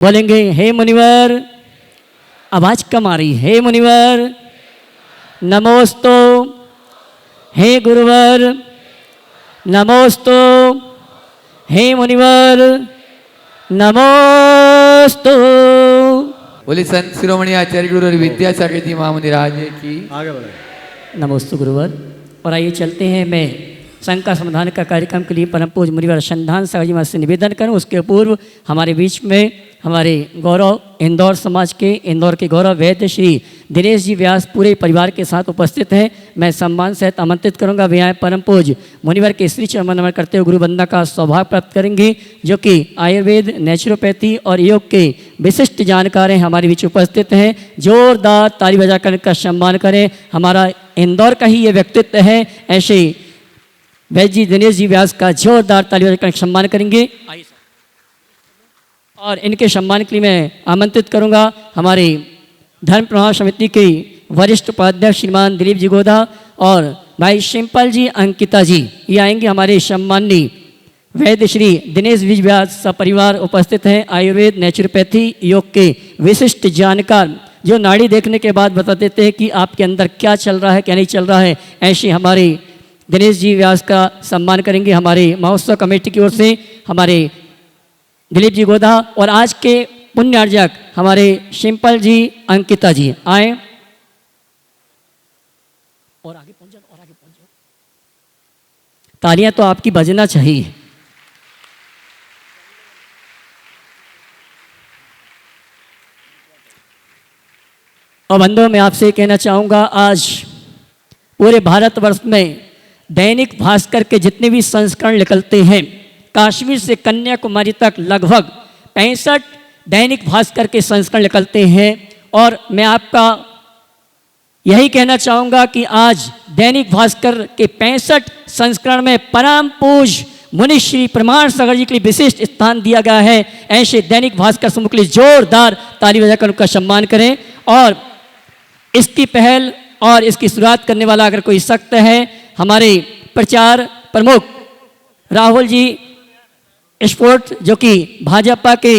बोलेंगे हे मुनिवर, आवाज कम आ रही, हे मुनिवर नमोस्तु, हे गुरुवर नमोस्तु, हे मुनिवर नमोस्तु। बोले संत शिरोमणि आचार्य गुरुवर विद्यासागर जी महामुनि राज की आगे बढ़े। नमोस्तु गुरुवर। और आइए चलते हैं, मैं शंका समाधान का कार्यक्रम के लिए परम पूज्य मुनिवर अनुसंधान सागर जी महाराज से निवेदन करूं। उसके पूर्व हमारे बीच में हमारे गौरव इंदौर समाज के, इंदौर के गौरव वैद्य श्री दिनेश जी व्यास पूरे परिवार के साथ उपस्थित हैं। मैं सम्मान सहित आमंत्रित करूंगा। वे आए परम पूज्य मुनिवर के श्री चरण नमन करते हुए गुरु वंदना का सौभाग्य प्राप्त करेंगे, जो कि आयुर्वेद, नेचुरोपैथी और योग के विशिष्ट जानकार हैं, हमारे बीच उपस्थित हैं। जोरदार ताली बजाकर इनका सम्मान करें। हमारा इंदौर का ही ये व्यक्तित्व है। ऐसे वैद्य जी दिनेश जी व्यास का जोरदार ताली बजाकर सम्मान करेंगे। और इनके सम्मान के लिए मैं आमंत्रित करूंगा हमारे धर्म प्रभाव समिति के वरिष्ठ उपाध्यक्ष श्रीमान दिलीप जी गोदा और भाई सिंपल जी, अंकिता जी, ये आएंगे। हमारे सम्माननीय वैद्य श्री दिनेश जी व्यास सपरिवार उपस्थित हैं। आयुर्वेद, नेचुरोपैथी, योग के विशिष्ट जानकार, जो नाड़ी देखने के बाद बता देते हैं कि आपके अंदर क्या चल रहा है, क्या नहीं चल रहा है। ऐसे हमारे दिनेश जी व्यास का सम्मान करेंगे हमारे महोत्सव कमेटी की ओर से हमारे दिलीप जी गोदा। और आज के पुण्यार्जक हमारे सिंपल जी, अंकिता जी आए। और आगे पहुंच जाओ, और आगे पहुंच जाओ। तालियां तो आपकी बजना चाहिए। और बंधुओं, मैं आपसे कहना चाहूंगा, आज पूरे भारतवर्ष में दैनिक भास्कर के जितने भी संस्करण निकलते हैं, कश्मीर से कन्याकुमारी तक लगभग 65 दैनिक भास्कर के संस्करण निकलते हैं। और मैं आपका यही कहना चाहूँगा कि आज दैनिक भास्कर के 65 संस्करण में परम पूज्य मुनि श्री प्रमाण सागर जी के लिए विशिष्ट स्थान दिया गया है। ऐसे दैनिक भास्कर समूह के लिए जोरदार ताली बजाकर उनका सम्मान करें। और इसकी पहल और इसकी शुरुआत करने वाला अगर कोई सख्त है, हमारे प्रचार प्रमुख राहुल जी स्पोर्ट, जो कि भाजपा के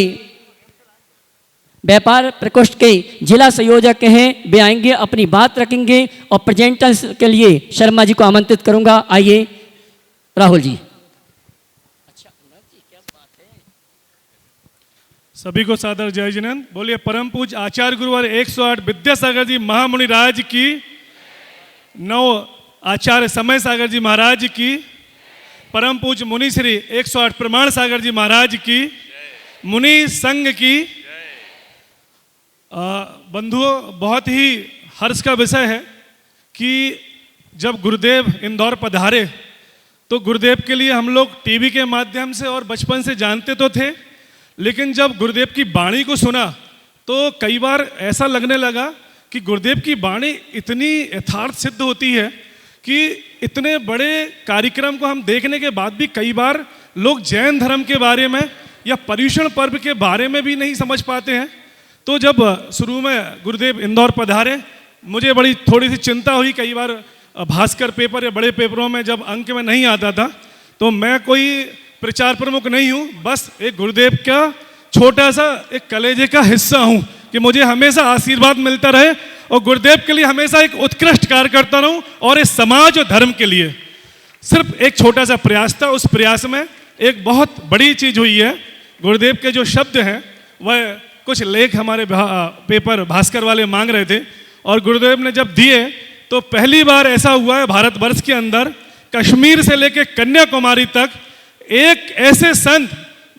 व्यापार प्रकोष्ठ के जिला संयोजक हैं, वे आएंगे, अपनी बात रखेंगे। और प्रेजेंटर्स के लिए शर्मा जी को आमंत्रित करूंगा। आइए राहुल जी। सभी को सादर जय जिनेंद्र। बोलिए परम पूज्य आचार्य गुरुवर 108 विद्यासागर जी महामुनि राज की, 9 आचार्य समय सागर जी महाराज की, परम पूज्य मुनि श्री 108 प्रमाण सागर जी महाराज की, मुनि संघ की। बंधुओं, बहुत ही हर्ष का विषय है कि जब गुरुदेव इंदौर पधारे तो गुरुदेव के लिए हम लोग टीवी के माध्यम से और बचपन से जानते तो थे, लेकिन जब गुरुदेव की वाणी को सुना तो कई बार ऐसा लगने लगा कि गुरुदेव की वाणी इतनी यथार्थ सिद्ध होती है कि इतने बड़े कार्यक्रम को हम देखने के बाद भी कई बार लोग जैन धर्म के बारे में या पर्युषण पर्व के बारे में भी नहीं समझ पाते हैं। तो जब शुरू में गुरुदेव इंदौर पधारे, मुझे बड़ी थोड़ी सी चिंता हुई। कई बार भास्कर पेपर या बड़े पेपरों में जब अंक में नहीं आता था, तो मैं कोई प्रचार प्रमुख नहीं हूँ, बस एक गुरुदेव का छोटा सा एक कलेजे का हिस्सा हूँ कि मुझे हमेशा आशीर्वाद मिलता रहे और गुरुदेव के लिए हमेशा एक उत्कृष्ट कार्य करता रहूं। और इस समाज और धर्म के लिए सिर्फ एक छोटा सा प्रयास था, उस प्रयास में एक बहुत बड़ी चीज हुई है। गुरुदेव के जो शब्द हैं वह कुछ लेख हमारे पेपर भास्कर वाले मांग रहे थे, और गुरुदेव ने जब दिए तो पहली बार ऐसा हुआ है भारतवर्ष के अंदर, कश्मीर से लेकर कन्याकुमारी तक एक ऐसे संत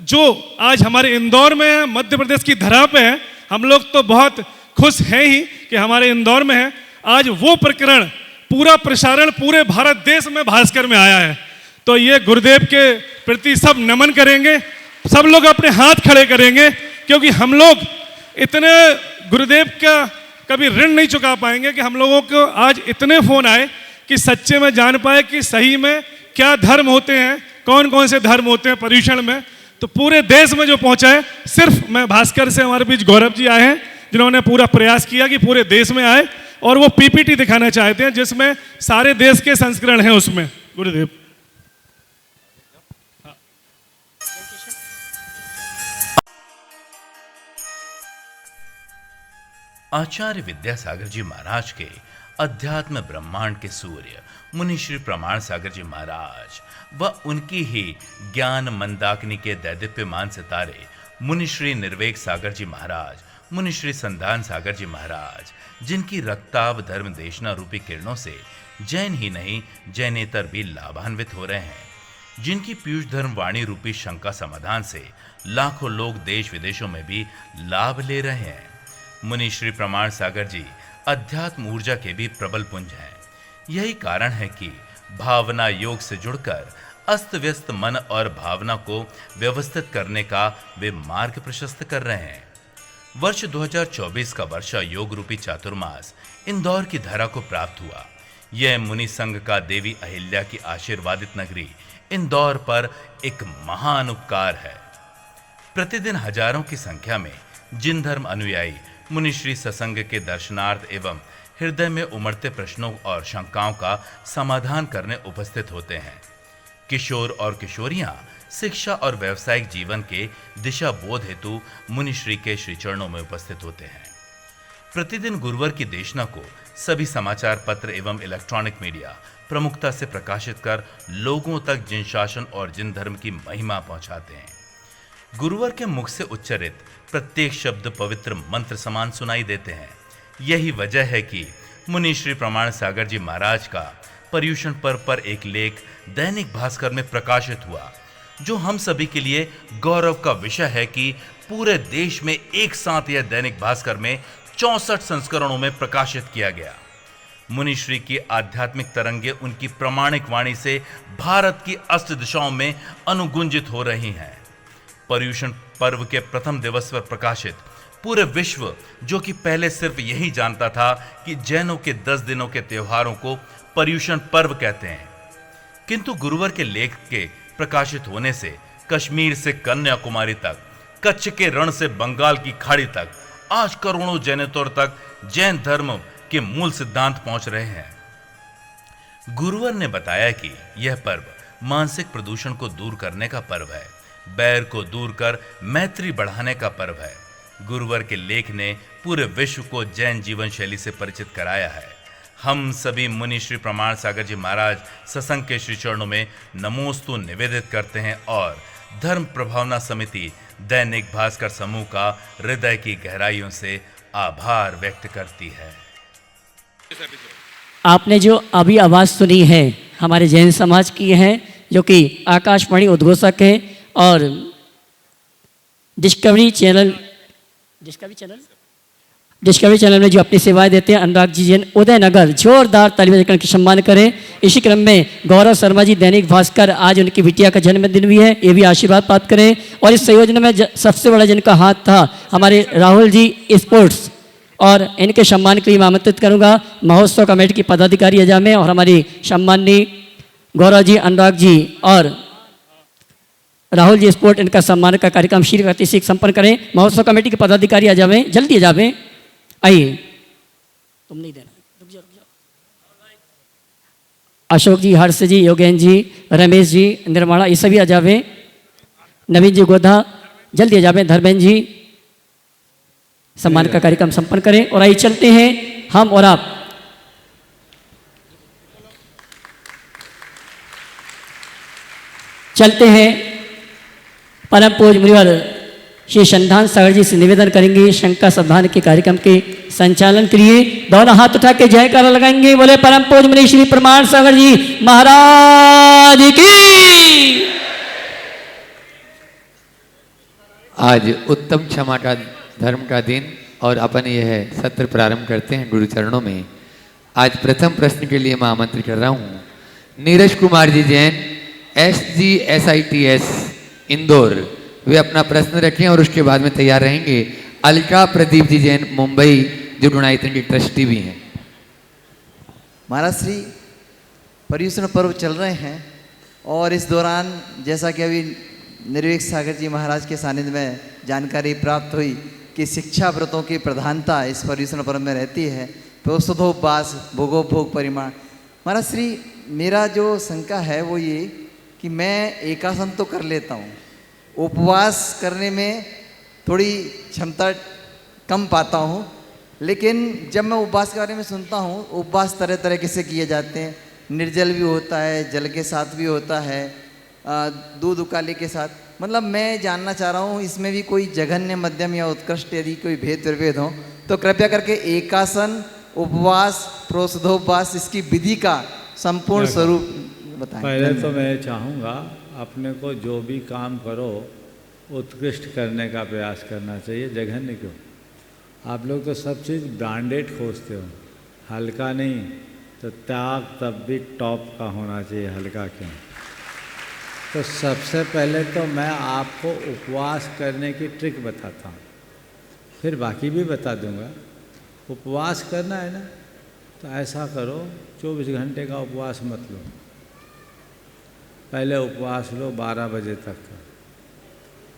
जो आज हमारे इंदौर में है, मध्य प्रदेश की धरा पे है। हम लोग तो बहुत खुश हैं ही कि हमारे इंदौर में है। आज वो प्रकरण पूरा प्रसारण पूरे भारत देश में भास्कर में आया है। तो ये गुरुदेव के प्रति सब नमन करेंगे, सब लोग अपने हाथ खड़े करेंगे, क्योंकि हम लोग इतने गुरुदेव का कभी ऋण नहीं चुका पाएंगे कि हम लोगों को आज इतने फोन आए कि सच्चे में जान पाए कि सही में क्या धर्म होते हैं, कौन कौन से धर्म होते हैं पर्युषण में। तो पूरे देश में जो पहुंचा है, सिर्फ मैं भास्कर से हमारे बीच गौरव जी आए हैं जिन्होंने पूरा प्रयास किया कि पूरे देश में आए, और वो पीपीटी दिखाना चाहते हैं जिसमें सारे देश के संस्करण हैं उसमें। गुरुदेव आचार्य विद्यासागर जी महाराज के अध्यात्म ब्रह्मांड के सूर्य मुनि श्री प्रमाण सागर जी महाराज व उनकी ही ज्ञान मंदाकिनी के दैदीप्यमान सितारे मुनि श्री निर्वेक सागर जी महाराज, मुनि श्री संधान सागर जी महाराज, जिनकी रक्ताव धर्म देशना रूपी किरणों से जैन ही नहीं जैनेतर भी लाभान्वित हो रहे हैं, जिनकी पीयूष धर्म वाणी रूपी शंका समाधान से लाखों लोग देश विदेशों में भी लाभ ले रहे हैं। मुनि श्री प्रमाण सागर जी अध्यात्म ऊर्जा के भी प्रबल पुंज हैं। यही कारण है कि भावना योग से जुड़कर अस्त व्यस्त मन और भावना को व्यवस्थित करने का वे मार्ग प्रशस्त कर रहे हैं। वर्ष 2024 का वर्षा योग रूपी चातुर्मास इंदौर की धरा को प्राप्त हुआ। यह मुनि संघ का देवी अहिल्या की आशीर्वादित नगरी इंदौर पर एक महान उपकार है। प्रतिदिन हजारों की संख्या में जिन धर्म अनुयायी मुनिश्री सत्संग के दर्शनार्थ एवं हृदय में उमड़ते प्रश्नों और शंकाओं का समाधान करने उपस्थित होते हैं, किशोर और किशोरियां शिक्षा और व्यावसायिक जीवन के दिशा बोध हेतु मुनिश्री के श्री चरणों में उपस्थित होते हैं। प्रतिदिन गुरुवार की देशना को सभी समाचार पत्र एवं इलेक्ट्रॉनिक मीडिया प्रमुखता से प्रकाशित कर लोगों तक जिन शासन और जिन धर्म की महिमा पहुंचाते हैं। गुरुवार के मुख से उच्चारित प्रत्येक शब्द पवित्र मंत्र समान सुनाई देते हैं। यही वजह है कि मुनि श्री प्रमाण सागर जी महाराज का पर्युषण पर्व पर एक लेख दैनिक भास्कर में प्रकाशित हुआ, जो हम सभी के लिए गौरव का विषय है कि पूरे देश में एक साथ यह दैनिक भास्कर में 64 संस्करणों में प्रकाशित किया गया। मुनिश्री की आध्यात्मिक तरंगे उनकी प्रामाणिक वाणी से भारत की अष्ट दिशाओं में अनुगुंजित हो रही हैं। पर्युषण पर्व के प्रथम दिवस पर प्रकाशित पूरे विश्व, जो कि पहले सिर्फ यही जानता था कि जैनों के 10 दिनों के त्योहारों को पर्युषण पर्व कहते हैं, किंतु गुरुवार के लेख के प्रकाशित होने से कश्मीर से कन्याकुमारी तक, कच्छ के रण से बंगाल की खाड़ी तक, आज करोड़ों जैनेतर तक जैन धर्म के मूल सिद्धांत पहुंच रहे हैं। गुरुवार ने बताया कि यह पर्व मानसिक प्रदूषण को दूर करने का पर्व है, बैर को दूर कर मैत्री बढ़ाने का पर्व है। गुरुवार के लेख ने पूरे विश्व को जैन जीवन शैली से परिचित कराया है। हम सभी मुनि श्री प्रमाण सागर जी महाराज सत्संग के श्री चरणों में नमोस्तु निवेदित करते हैं और धर्म प्रभावना समिति दैनिक भास्कर समूह का हृदय की गहराइयों से आभार व्यक्त करती है। आपने जो अभी आवाज़ सुनी है हमारे जैन समाज की है, जो कि आकाशवाणी उद्घोषक है और डिस्कवरी चैनल में जो अपनी सेवाएं देते हैं अनुराग जी जैन उदयनगर, जोरदार तालियां देकर के सम्मान करें। इसी क्रम में गौरव शर्मा जी दैनिक भास्कर, आज उनकी बिटिया का जन्मदिन भी है, ये भी आशीर्वाद प्राप्त करें। और इस संयोजन में सबसे बड़ा जिनका हाथ था हमारे राहुल जी स्पोर्ट्स, और इनके सम्मान के लिए मैं आमंत्रित करूँगा महोत्सव कमेटी की पदाधिकारी अजामे और हमारी सम्माननीय गौरव जी, अनुराग जी और राहुल जी स्पोर्ट, इनका सम्मान का कार्यक्रम शीघ्र गति से संपन्न करें। महोत्सव कमेटी के पदाधिकारी आ जावे, जल्दी आ जावे, आइए। तुम नहीं देना, रुक जाओ। अशोक जी, हर्ष जी, योगेन जी, रमेश जी, निर्मला, ये सभी आ जावे। नवीन जी गोधा, जल्दी आ जावे। धर्मेंद्र जी, सम्मान का कार्यक्रम संपन्न करें। और आइए चलते हैं हम और आप चलते हैं परम पूज्य मुनिवर श्री संधान सागर जी से निवेदन करेंगे शंका समाधान के कार्यक्रम के संचालन के लिए। दोनों हाथ उठा के जयकारा लगाएंगे, बोले परम पूज्य मुनि श्री प्रमाण सागर जी महाराज की। आज उत्तम क्षमा का धर्म का दिन और अपन यह सत्र प्रारंभ करते हैं गुरु चरणों में। आज प्रथम प्रश्न के लिए मैं आमंत्रित कर रहा हूँ नीरज कुमार जी जैन, SGSITS इंदौर, वे अपना प्रश्न रखें और उसके बाद में तैयार रहेंगे अलका प्रदीप जी जैन मुंबई, जो गुणायतन के ट्रस्टी भी हैं। महाराज श्री पर्युषण पर्व चल रहे हैं और इस दौरान जैसा कि अभी निर्वेक सागर जी महाराज के सानिध्य में जानकारी प्राप्त हुई कि शिक्षा व्रतों की प्रधानता इस पर्युषण पर्व में रहती है। प्रोषधोपवास, भोगोपभोग परिमाण। महाराज श्री मेरा जो शंका है वो ये कि मैं एकासन तो कर लेता हूँ, उपवास करने में थोड़ी क्षमता कम पाता हूँ, लेकिन जब मैं उपवास के बारे में सुनता हूँ, उपवास तरह तरह से किए जाते हैं। निर्जल भी होता है, जल के साथ भी होता है, दूध उकाले के साथ। मतलब मैं जानना चाह रहा हूँ इसमें भी कोई जघन्य, मध्यम या उत्कृष्ट यदि कोई भेद प्रभेद हो तो कृपया करके एकासन, उपवास, प्रोषधोपवास, इसकी विधि का संपूर्ण स्वरूप बताएं। पहले तो मैं चाहूँगा अपने को जो भी काम करो उत्कृष्ट करने का प्रयास करना चाहिए, जघन्य क्यों। आप लोग तो सब चीज़ ब्रांडेड खोजते हो, हल्का नहीं। तो त्याग तब भी टॉप का होना चाहिए, हल्का क्यों। तो सबसे पहले तो मैं आपको उपवास करने की ट्रिक बताता हूँ, फिर बाकी भी बता दूँगा। उपवास करना है ना, तो ऐसा करो 24 घंटे का उपवास मत लो। पहले उपवास लो 12 बजे तक का,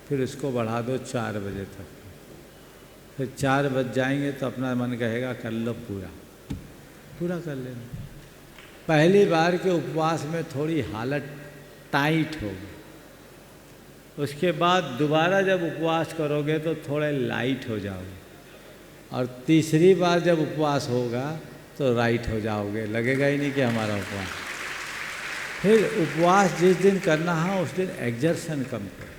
फिर उसको बढ़ा दो 4 बजे तक, फिर 4 बज जाएंगे तो अपना मन कहेगा कर लो पूरा, पूरा कर लेना। पहली बार के उपवास में थोड़ी हालत टाइट होगी, उसके बाद दोबारा जब उपवास करोगे तो थोड़े लाइट हो जाओगे, और तीसरी बार जब उपवास होगा तो राइट हो जाओगे, लगेगा ही नहीं कि हमारा उपवास। फिर उपवास जिस दिन करना है उस दिन एग्जर्शन कम करो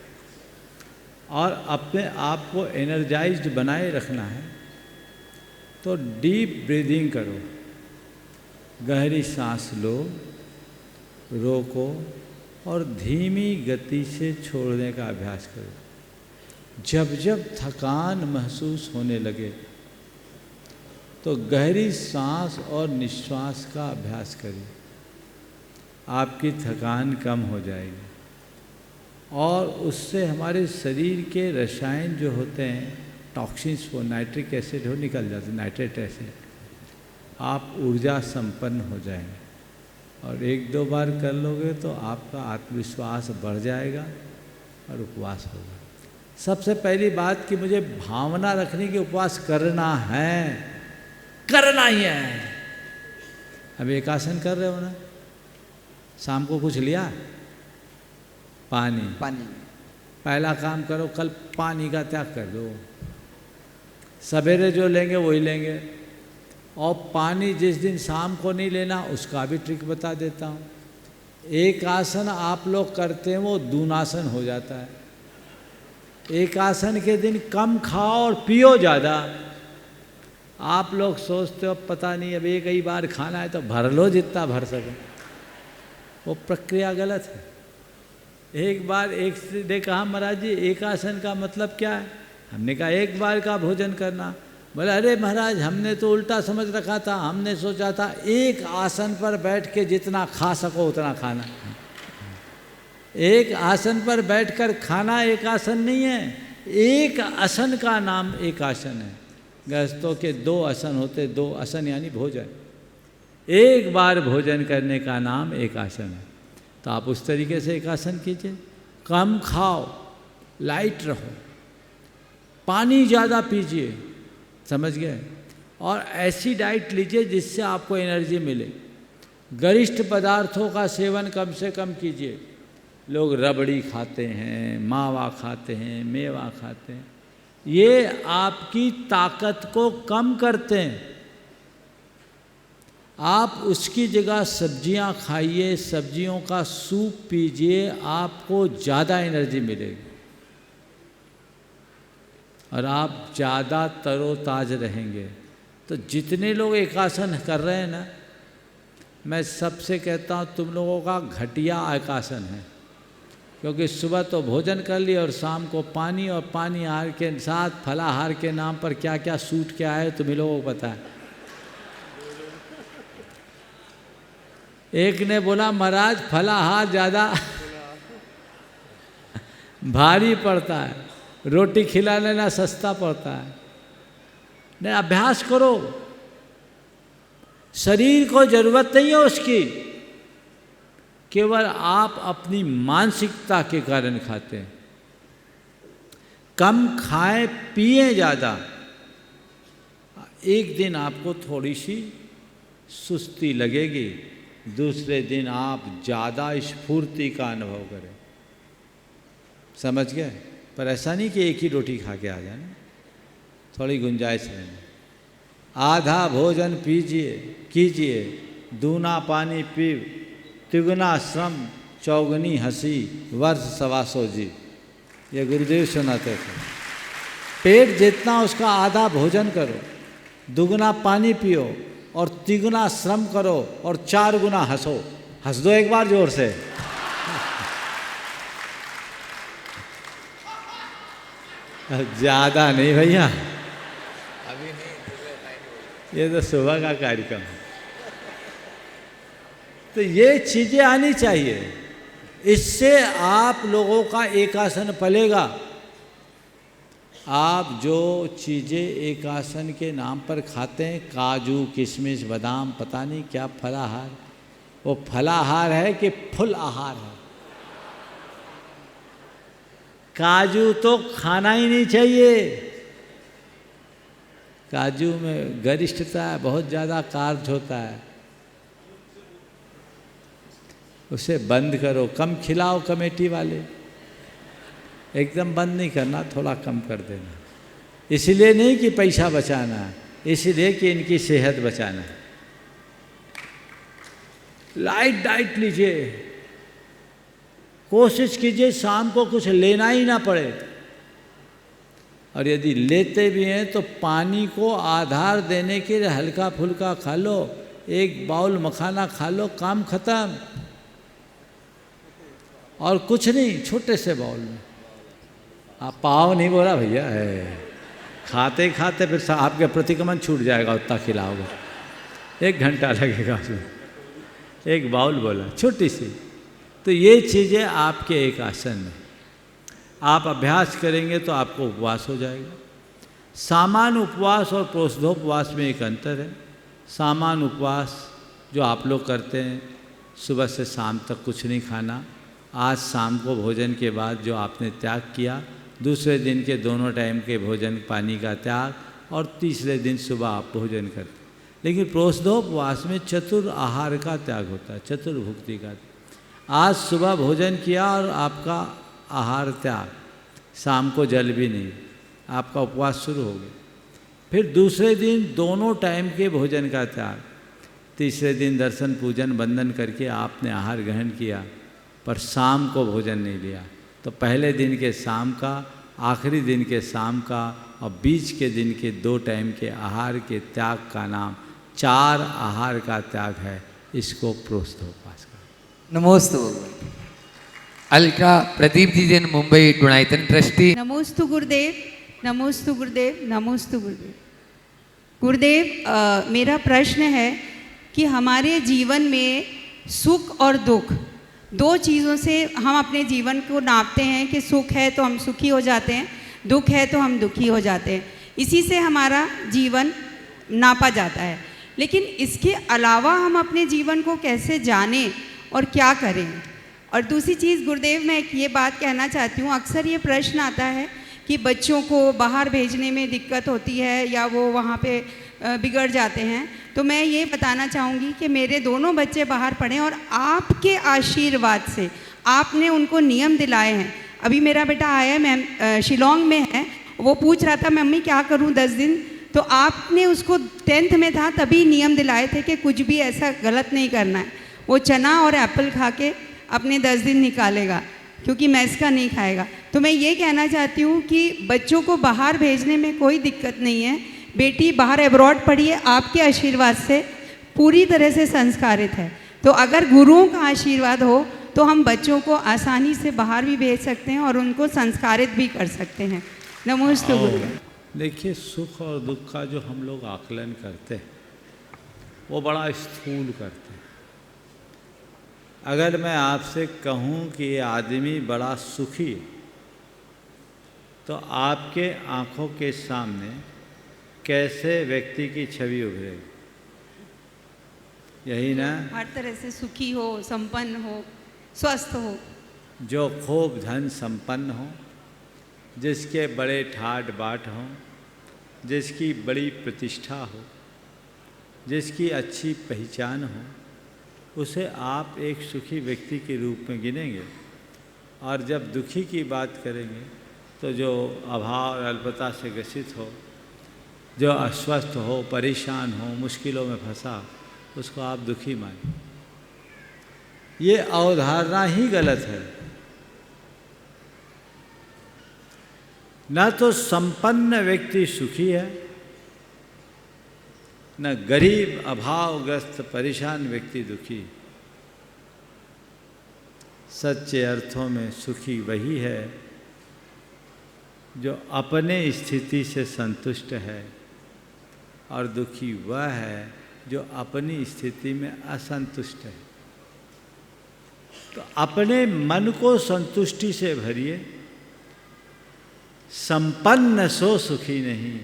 और अपने आप को एनर्जाइज्ड बनाए रखना है। तो डीप ब्रीदिंग करो, गहरी सांस लो, रोको और धीमी गति से छोड़ने का अभ्यास करो। जब जब थकान महसूस होने लगे तो गहरी सांस और निश्वास का अभ्यास करिए, आपकी थकान कम हो जाएगी और उससे हमारे शरीर के रसायन जो होते हैं, टॉक्सिन्स, वो नाइट्रिक एसिड हो निकल जाते, नाइट्रेट एसिड, आप ऊर्जा संपन्न हो जाएंगे। और 1-2 बार कर लोगे तो आपका आत्मविश्वास बढ़ जाएगा और उपवास होगा। सबसे पहली बात कि मुझे भावना रखने की उपवास करना है, करना ही है। अब एक आसन कर रहे हो ना, शाम को कुछ लिया, पानी, पहला काम करो, कल पानी का त्याग कर दो। सवेरे जो लेंगे वही लेंगे, और पानी जिस दिन शाम को नहीं लेना उसका भी ट्रिक बता देता हूँ। एक आसन आप लोग करते हैं वो दूनासन हो जाता है। एक आसन के दिन कम खाओ और पियो ज़्यादा। आप लोग सोचते हो पता नहीं अब एक ही बार खाना है तो भर लो जितना भर सको, वो प्रक्रिया गलत है। एक बार एक ने कहा महाराज जी एक आसन का मतलब क्या है? हमने कहा एक बार का भोजन करना। बोले अरे महाराज हमने तो उल्टा समझ रखा था, हमने सोचा था एक आसन पर बैठ के जितना खा सको उतना खाना। एक आसन पर बैठकर खाना एक आसन नहीं है, एक आसन का नाम एक आसन है। गृहस्थों के 2 आसन होते, 2 आसन यानी भोजन। एक बार भोजन करने का नाम एक आसन है। तो आप उस तरीके से एक आसन कीजिए, कम खाओ, लाइट रहो, पानी ज़्यादा पीजिए, समझ गए? और ऐसी डाइट लीजिए जिससे आपको एनर्जी मिले। गरिष्ठ पदार्थों का सेवन कम से कम कीजिए। लोग रबड़ी खाते हैं, मावा खाते हैं, मेवा खाते हैं, ये आपकी ताकत को कम करते हैं। आप उसकी जगह सब्जियां खाइए, सब्जियों का सूप पीजिए, आपको ज़्यादा एनर्जी मिलेगी और आप ज़्यादा तरोताज रहेंगे। तो जितने लोग एक आसन कर रहे हैं ना, मैं सबसे कहता हूँ तुम लोगों का घटिया एक आसन है, क्योंकि सुबह तो भोजन कर लिया और शाम को पानी, और पानी आहार के साथ फलाहार के नाम पर क्या क्या सूट क्या है तुम्हें लोगों को पता है। एक ने बोला महाराज फलाहार ज़्यादा भारी पड़ता है, रोटी खिला लेना सस्ता पड़ता है। नहीं, अभ्यास करो, शरीर को जरूरत नहीं है उसकी, केवल आप अपनी मानसिकता के कारण खाते हैं। कम खाएं, पिए ज़्यादा। एक दिन आपको थोड़ी सी सुस्ती लगेगी, दूसरे दिन आप ज़्यादा स्फूर्ति का अनुभव करें। समझ गए? पर ऐसा नहीं कि एक ही रोटी खा के आ जाए, थोड़ी गुंजाइश रहना। आधा भोजन पीजिए कीजिए, दूना पानी पीव, तिगुना श्रम, चौगुनी हंसी, वर्ष 125 जी। ये गुरुदेव सुनाते थे। पेट जितना उसका आधा भोजन करो, दुगना पानी पियो और तिगुना श्रम करो और 4 गुना हंसो। हंस दो एक बार जोर से। ज़्यादा नहीं भैया, अभी नहीं, ये तो सुबह का कार्यक्रम है। तो ये चीज़ें आनी चाहिए, इससे आप लोगों का एक आसन पलेगा। आप जो चीज़ें एक आसन के नाम पर खाते हैं, काजू किशमिश बादाम पता नहीं क्या फलाहार, वो फलाहार है कि फुल आहार है। काजू तो खाना ही नहीं चाहिए। काजू में गरिष्ठता है, बहुत ज़्यादा कार्ब्स होता है, उसे बंद करो, कम खिलाओ। कमेटी वाले एकदम बंद नहीं करना, थोड़ा कम कर देना। इसलिए नहीं कि पैसा बचाना है, इसलिए कि इनकी सेहत बचाना है। लाइट डाइट लीजिए, कोशिश कीजिए शाम को कुछ लेना ही ना पड़े, और यदि लेते भी हैं तो पानी को आधार देने के लिए हल्का फुल्का खा लो। 1 बाउल मखाना खा लो, काम खत्म। और कुछ नहीं, छोटे से बाउल में। आप पाव नहीं बोला भैया, है खाते खाते फिर आपके प्रतिक्रमण छूट जाएगा, उतना खिलाओगे 1 घंटा लगेगा उसमें। 1 बाउल बोला, छोटी सी। तो ये चीज़ें आपके एक आसन में आप अभ्यास करेंगे तो आपको उपवास हो जाएगा। सामान्य उपवास और प्रोषधोपवास में एक अंतर है। सामान्य उपवास जो आप लोग करते हैं, सुबह से शाम तक कुछ नहीं खाना, आज शाम को भोजन के बाद जो आपने त्याग किया, दूसरे दिन के दोनों टाइम के भोजन पानी का त्याग, और तीसरे दिन सुबह आप भोजन करते। लेकिन प्रोषधोपवास में चतुर आहार का त्याग होता है, चतुर्भुक्ति का। आज सुबह भोजन किया और आपका आहार त्याग, शाम को जल भी नहीं, आपका उपवास शुरू हो गया। फिर दूसरे दिन दोनों टाइम के भोजन का त्याग, तीसरे दिन दर्शन पूजन बंदन करके आपने आहार ग्रहण किया, पर शाम को भोजन नहीं लिया। तो पहले दिन के शाम का, आखिरी दिन के शाम का और बीच के दिन के 2 टाइम के आहार के त्याग का नाम 4 आहार का त्याग है। इसको प्रोषधोपवास का। नमोस्तु भगवान। Ultra Pradeep ji Jain Mumbai Gunayatan trustee. नमोस्तु गुरुदेव, नमोस्तु गुरुदेव, नमोस्तु गुरुदेव। गुरुदेव, मेरा प्रश्न है कि हमारे जीवन में सुख और दुख, 2 चीज़ों से हम अपने जीवन को नापते हैं कि सुख है तो हम सुखी हो जाते हैं, दुख है तो हम दुखी हो जाते हैं। इसी से हमारा जीवन नापा जाता है। लेकिन इसके अलावा हम अपने जीवन को कैसे जानें और क्या करें? और दूसरी चीज़ गुरुदेव, मैं एक ये बात कहना चाहती हूँ, अक्सर ये प्रश्न आता है कि बच्चों को बाहर भेजने में दिक्कत होती है या वो वहाँ पे बिगड़ जाते हैं। तो मैं ये बताना चाहूँगी कि मेरे दोनों बच्चे बाहर पढ़े और आपके आशीर्वाद से आपने उनको नियम दिलाए हैं। अभी मेरा बेटा आया, मैं शिलोंग में है, वो पूछ रहा था मम्मी क्या करूँ 10 दिन, तो आपने उसको 10th में था तभी नियम दिलाए थे कि कुछ भी ऐसा गलत नहीं करना है। वो चना और एप्पल खा के अपने 10 दिन निकालेगा, क्योंकि मैस का नहीं खाएगा। तो मैं ये कहना चाहती हूँ कि बच्चों को बाहर भेजने में कोई दिक्कत नहीं है। बेटी बाहर एब्रॉड पढ़ी है, आपके आशीर्वाद से पूरी तरह से संस्कारित है। तो अगर गुरुओं का आशीर्वाद हो तो हम बच्चों को आसानी से बाहर भी भेज सकते हैं और उनको संस्कारित भी कर सकते हैं। नमस्ते गुरु। देखिए, सुख और दुख का जो हम लोग आकलन करते हैं वो बड़ा स्थूल करते हैं। अगर मैं आपसे कहूँ कि ये आदमी बड़ा सुखी है, तो आपके आँखों के सामने कैसे व्यक्ति की छवि उभरेगी? यही ना? हर तरह से सुखी हो, संपन्न हो, स्वस्थ हो। जो खूब धन संपन्न हो, जिसके बड़े ठाट बाट हों, जिसकी बड़ी प्रतिष्ठा हो, जिसकी अच्छी पहचान हो, उसे आप एक सुखी व्यक्ति के रूप में गिनेंगे। और जब दुखी की बात करेंगे तो जो अभाव और अल्पता से ग्रसित हो, जो अस्वस्थ हो, परेशान हो, मुश्किलों में फंसा, उसको आप दुखी मानिए। ये अवधारणा ही गलत है। न तो संपन्न व्यक्ति सुखी है, न गरीब, अभावग्रस्त, परेशान व्यक्ति दुखी। सच्चे अर्थों में सुखी वही है जो अपने स्थिति से संतुष्ट है, और दुखी वह है जो अपनी स्थिति में असंतुष्ट है। तो अपने मन को संतुष्टि से भरिए। संपन्न सो सुखी नहीं,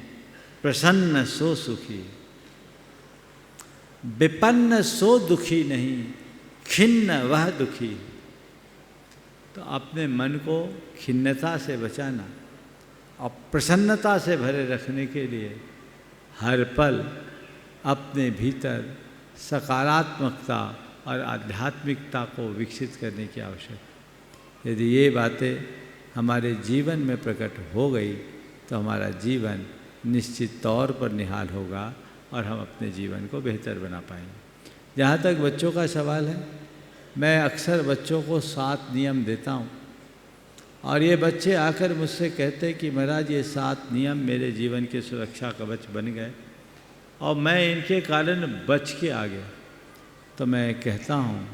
प्रसन्न सो सुखी। विपन्न सो दुखी नहीं, खिन्न वह दुखी। तो अपने मन को खिन्नता से बचाना और प्रसन्नता से भरे रखने के लिए हर पल अपने भीतर सकारात्मकता और आध्यात्मिकता को विकसित करने की आवश्यकता। यदि ये बातें हमारे जीवन में प्रकट हो गई तो हमारा जीवन निश्चित तौर पर निहाल होगा और हम अपने जीवन को बेहतर बना पाएंगे। जहाँ तक बच्चों का सवाल है, मैं अक्सर बच्चों को 7 नियम देता हूँ, और ये बच्चे आकर मुझसे कहते हैं कि महाराज ये 7 नियम मेरे जीवन के सुरक्षा कवच बन गए और मैं इनके कारण बच के आ गया। तो मैं कहता हूँ,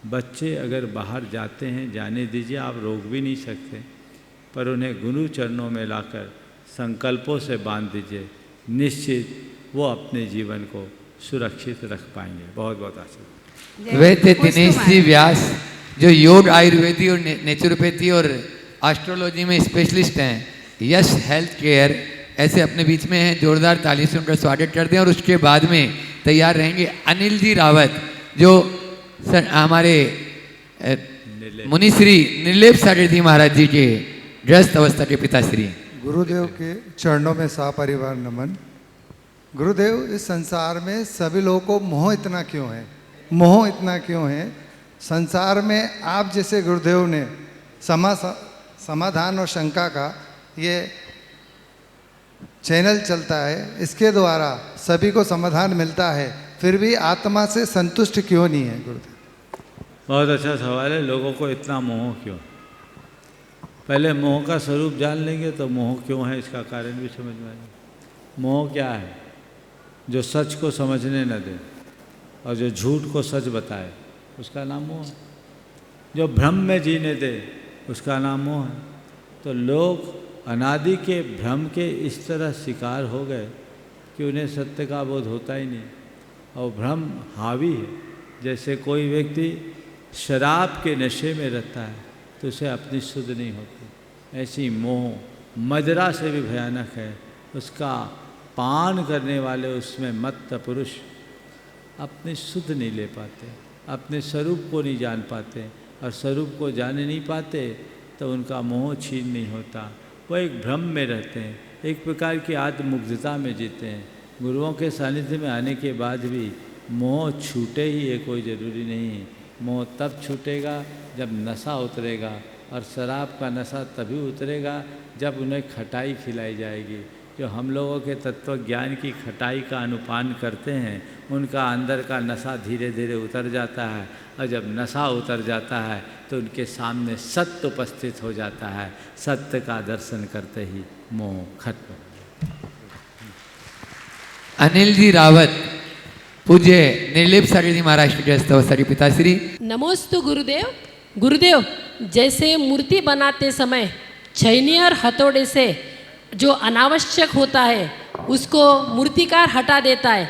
बच्चे अगर बाहर जाते हैं जाने दीजिए, आप रोक भी नहीं सकते, पर उन्हें गुरु चरणों में लाकर संकल्पों से बांध दीजिए, निश्चित वो अपने जीवन को सुरक्षित रख पाएंगे। बहुत बहुत आशीर्वाद। वे थे दिनेश जी व्यास, जो योग, आयुर्वेदी और नेचुरोपैथी और एस्ट्रोलॉजी में स्पेशलिस्ट हैं। यश हेल्थ केयर ऐसे अपने बीच में हैं, जोरदार ताली से उनका स्वागत करते हैं। और उसके बाद में तैयार रहेंगे अनिल जी रावत, जो हमारे मुनिश्री निर्लेप सागर जी महाराज जी के ग्रस्त अवस्था के पिताश्री। गुरुदेव के चरणों में सपरिवार नमन। गुरुदेव, इस संसार में सभी लोगों को मोह इतना क्यों है? मोह इतना क्यों है? संसार में आप जैसे गुरुदेव ने समाधान और शंका का ये चैनल चलता है, इसके द्वारा सभी को समाधान मिलता है, फिर भी आत्मा से संतुष्ट क्यों नहीं है गुरुदेव? बहुत अच्छा सवाल है। लोगों को इतना मोह क्यों? पहले मोह का स्वरूप जान लेंगे तो मोह क्यों है इसका कारण भी समझ में आएगा। मोह क्या है? जो सच को समझने न दे और जो झूठ को सच बताए, उसका नाम मोह है। जो भ्रम में जीने दे, उसका नाम मोह है। तो लोग अनादि के भ्रम के इस तरह शिकार हो गए कि उन्हें सत्य का बोध होता ही नहीं, और भ्रम हावी है। जैसे कोई व्यक्ति शराब के नशे में रहता है तो उसे अपनी सुध नहीं होती, ऐसी मोह मदिरा से भी भयानक है। उसका पान करने वाले उसमें मत्त पुरुष अपनी सुध नहीं ले पाते, अपने स्वरूप को नहीं जान पाते, और स्वरूप को जाने नहीं पाते तो उनका मोह छीन नहीं होता। वो एक भ्रम में रहते हैं, एक प्रकार की आत्ममुग्धता में जीते हैं। गुरुओं के सानिध्य में आने के बाद भी मोह छूटे ही ये कोई ज़रूरी नहीं है। मोह तब छूटेगा जब नशा उतरेगा, और शराब का नशा तभी उतरेगा जब उन्हें खटाई खिलाई जाएगी। जो हम लोगों के तत्वज्ञान की खटाई का अनुपान करते हैं, उनका अंदर का नशा धीरे धीरे उतर जाता है, और जब नशा उतर जाता है तो उनके सामने सत्य उपस्थित हो जाता है। सत्य का दर्शन करते ही मोह खत्म। अनिल जी रावत, पूज्य निर्लेप सागर जी महाराज के ग्रस्त अवस्था के पिताश्री। नमोस्तु गुरुदेव। गुरुदेव, जैसे मूर्ति बनाते समय छैनी और हथौड़े से जो अनावश्यक होता है उसको मूर्तिकार हटा देता है,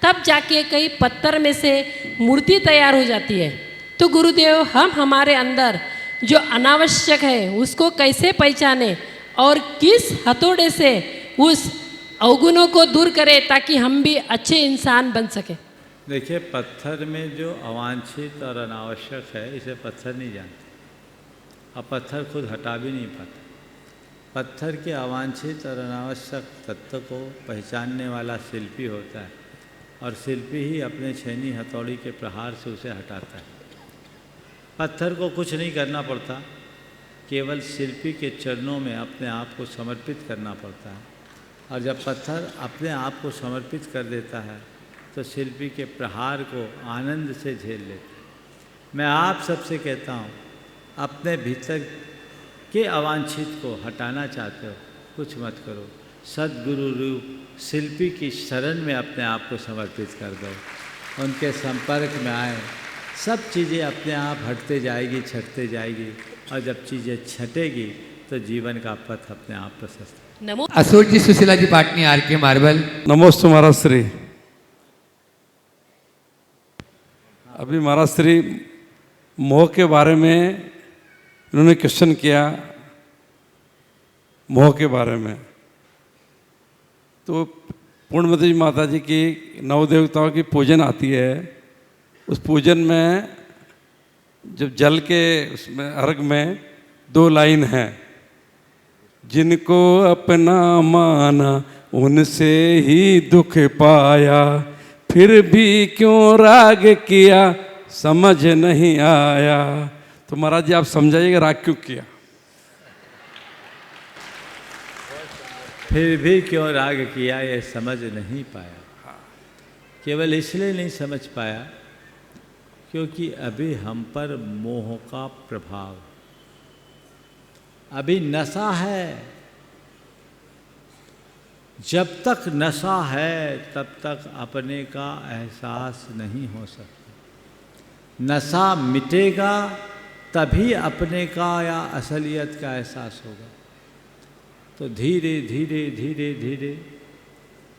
तब जाके कई पत्थर में से मूर्ति तैयार हो जाती है। तो गुरुदेव, हम हमारे अंदर जो अनावश्यक है उसको कैसे पहचाने और किस हथौड़े से उस अवगुणों को दूर करें ताकि हम भी अच्छे इंसान बन सके? देखिए, पत्थर में जो अवांछित और अनावश्यक है इसे पत्थर नहीं जानते, और पत्थर खुद हटा भी नहीं पाता। पत्थर के अवांछित और अनावश्यक तत्व को पहचानने वाला शिल्पी होता है, और शिल्पी ही अपने छेनी हथौड़ी के प्रहार से उसे हटाता है। पत्थर को कुछ नहीं करना पड़ता, केवल शिल्पी के चरणों में अपने आप को समर्पित करना पड़ता है, और जब पत्थर अपने आप को समर्पित कर देता है तो शिल्पी के प्रहार को आनंद से झेल लेते हैं। मैं आप सबसे कहता हूँ, अपने भीतर के अवांछित को हटाना चाहते हो, कुछ मत करो, सद्गुरु रूप शिल्पी की शरण में अपने आप को समर्पित कर दो, उनके संपर्क में आए, सब चीज़ें अपने आप हटते जाएगी, छटते जाएगी, और जब चीज़ें छटेगी तो जीवन का पथ अपने आप प्रशस्त। नमो अशोक जी, सुशीला जी पाटनी, आर के मार्बल। नमोस्तु महाराज श्री। अभी महाराज श्री मोह के बारे में इन्होंने क्वेश्चन किया, मोह के बारे में। तो पूर्णमती माता जी की नवदेवताओं की पूजन आती है, उस पूजन में जब जल के उसमें अर्घ में 2 लाइन है, जिनको अपना माना उनसे ही दुख पाया, फिर भी क्यों राग किया समझ नहीं आया। तो महाराज जी आप समझाइएगा राग क्यों किया? फिर भी क्यों राग किया ये समझ नहीं पाया। केवल इसलिए नहीं समझ पाया क्योंकि अभी हम पर मोह का प्रभाव, अभी नशा है। जब तक नशा है तब तक अपने का एहसास नहीं हो सकता। नशा मिटेगा तभी अपने का या असलियत का एहसास होगा। तो धीरे धीरे धीरे धीरे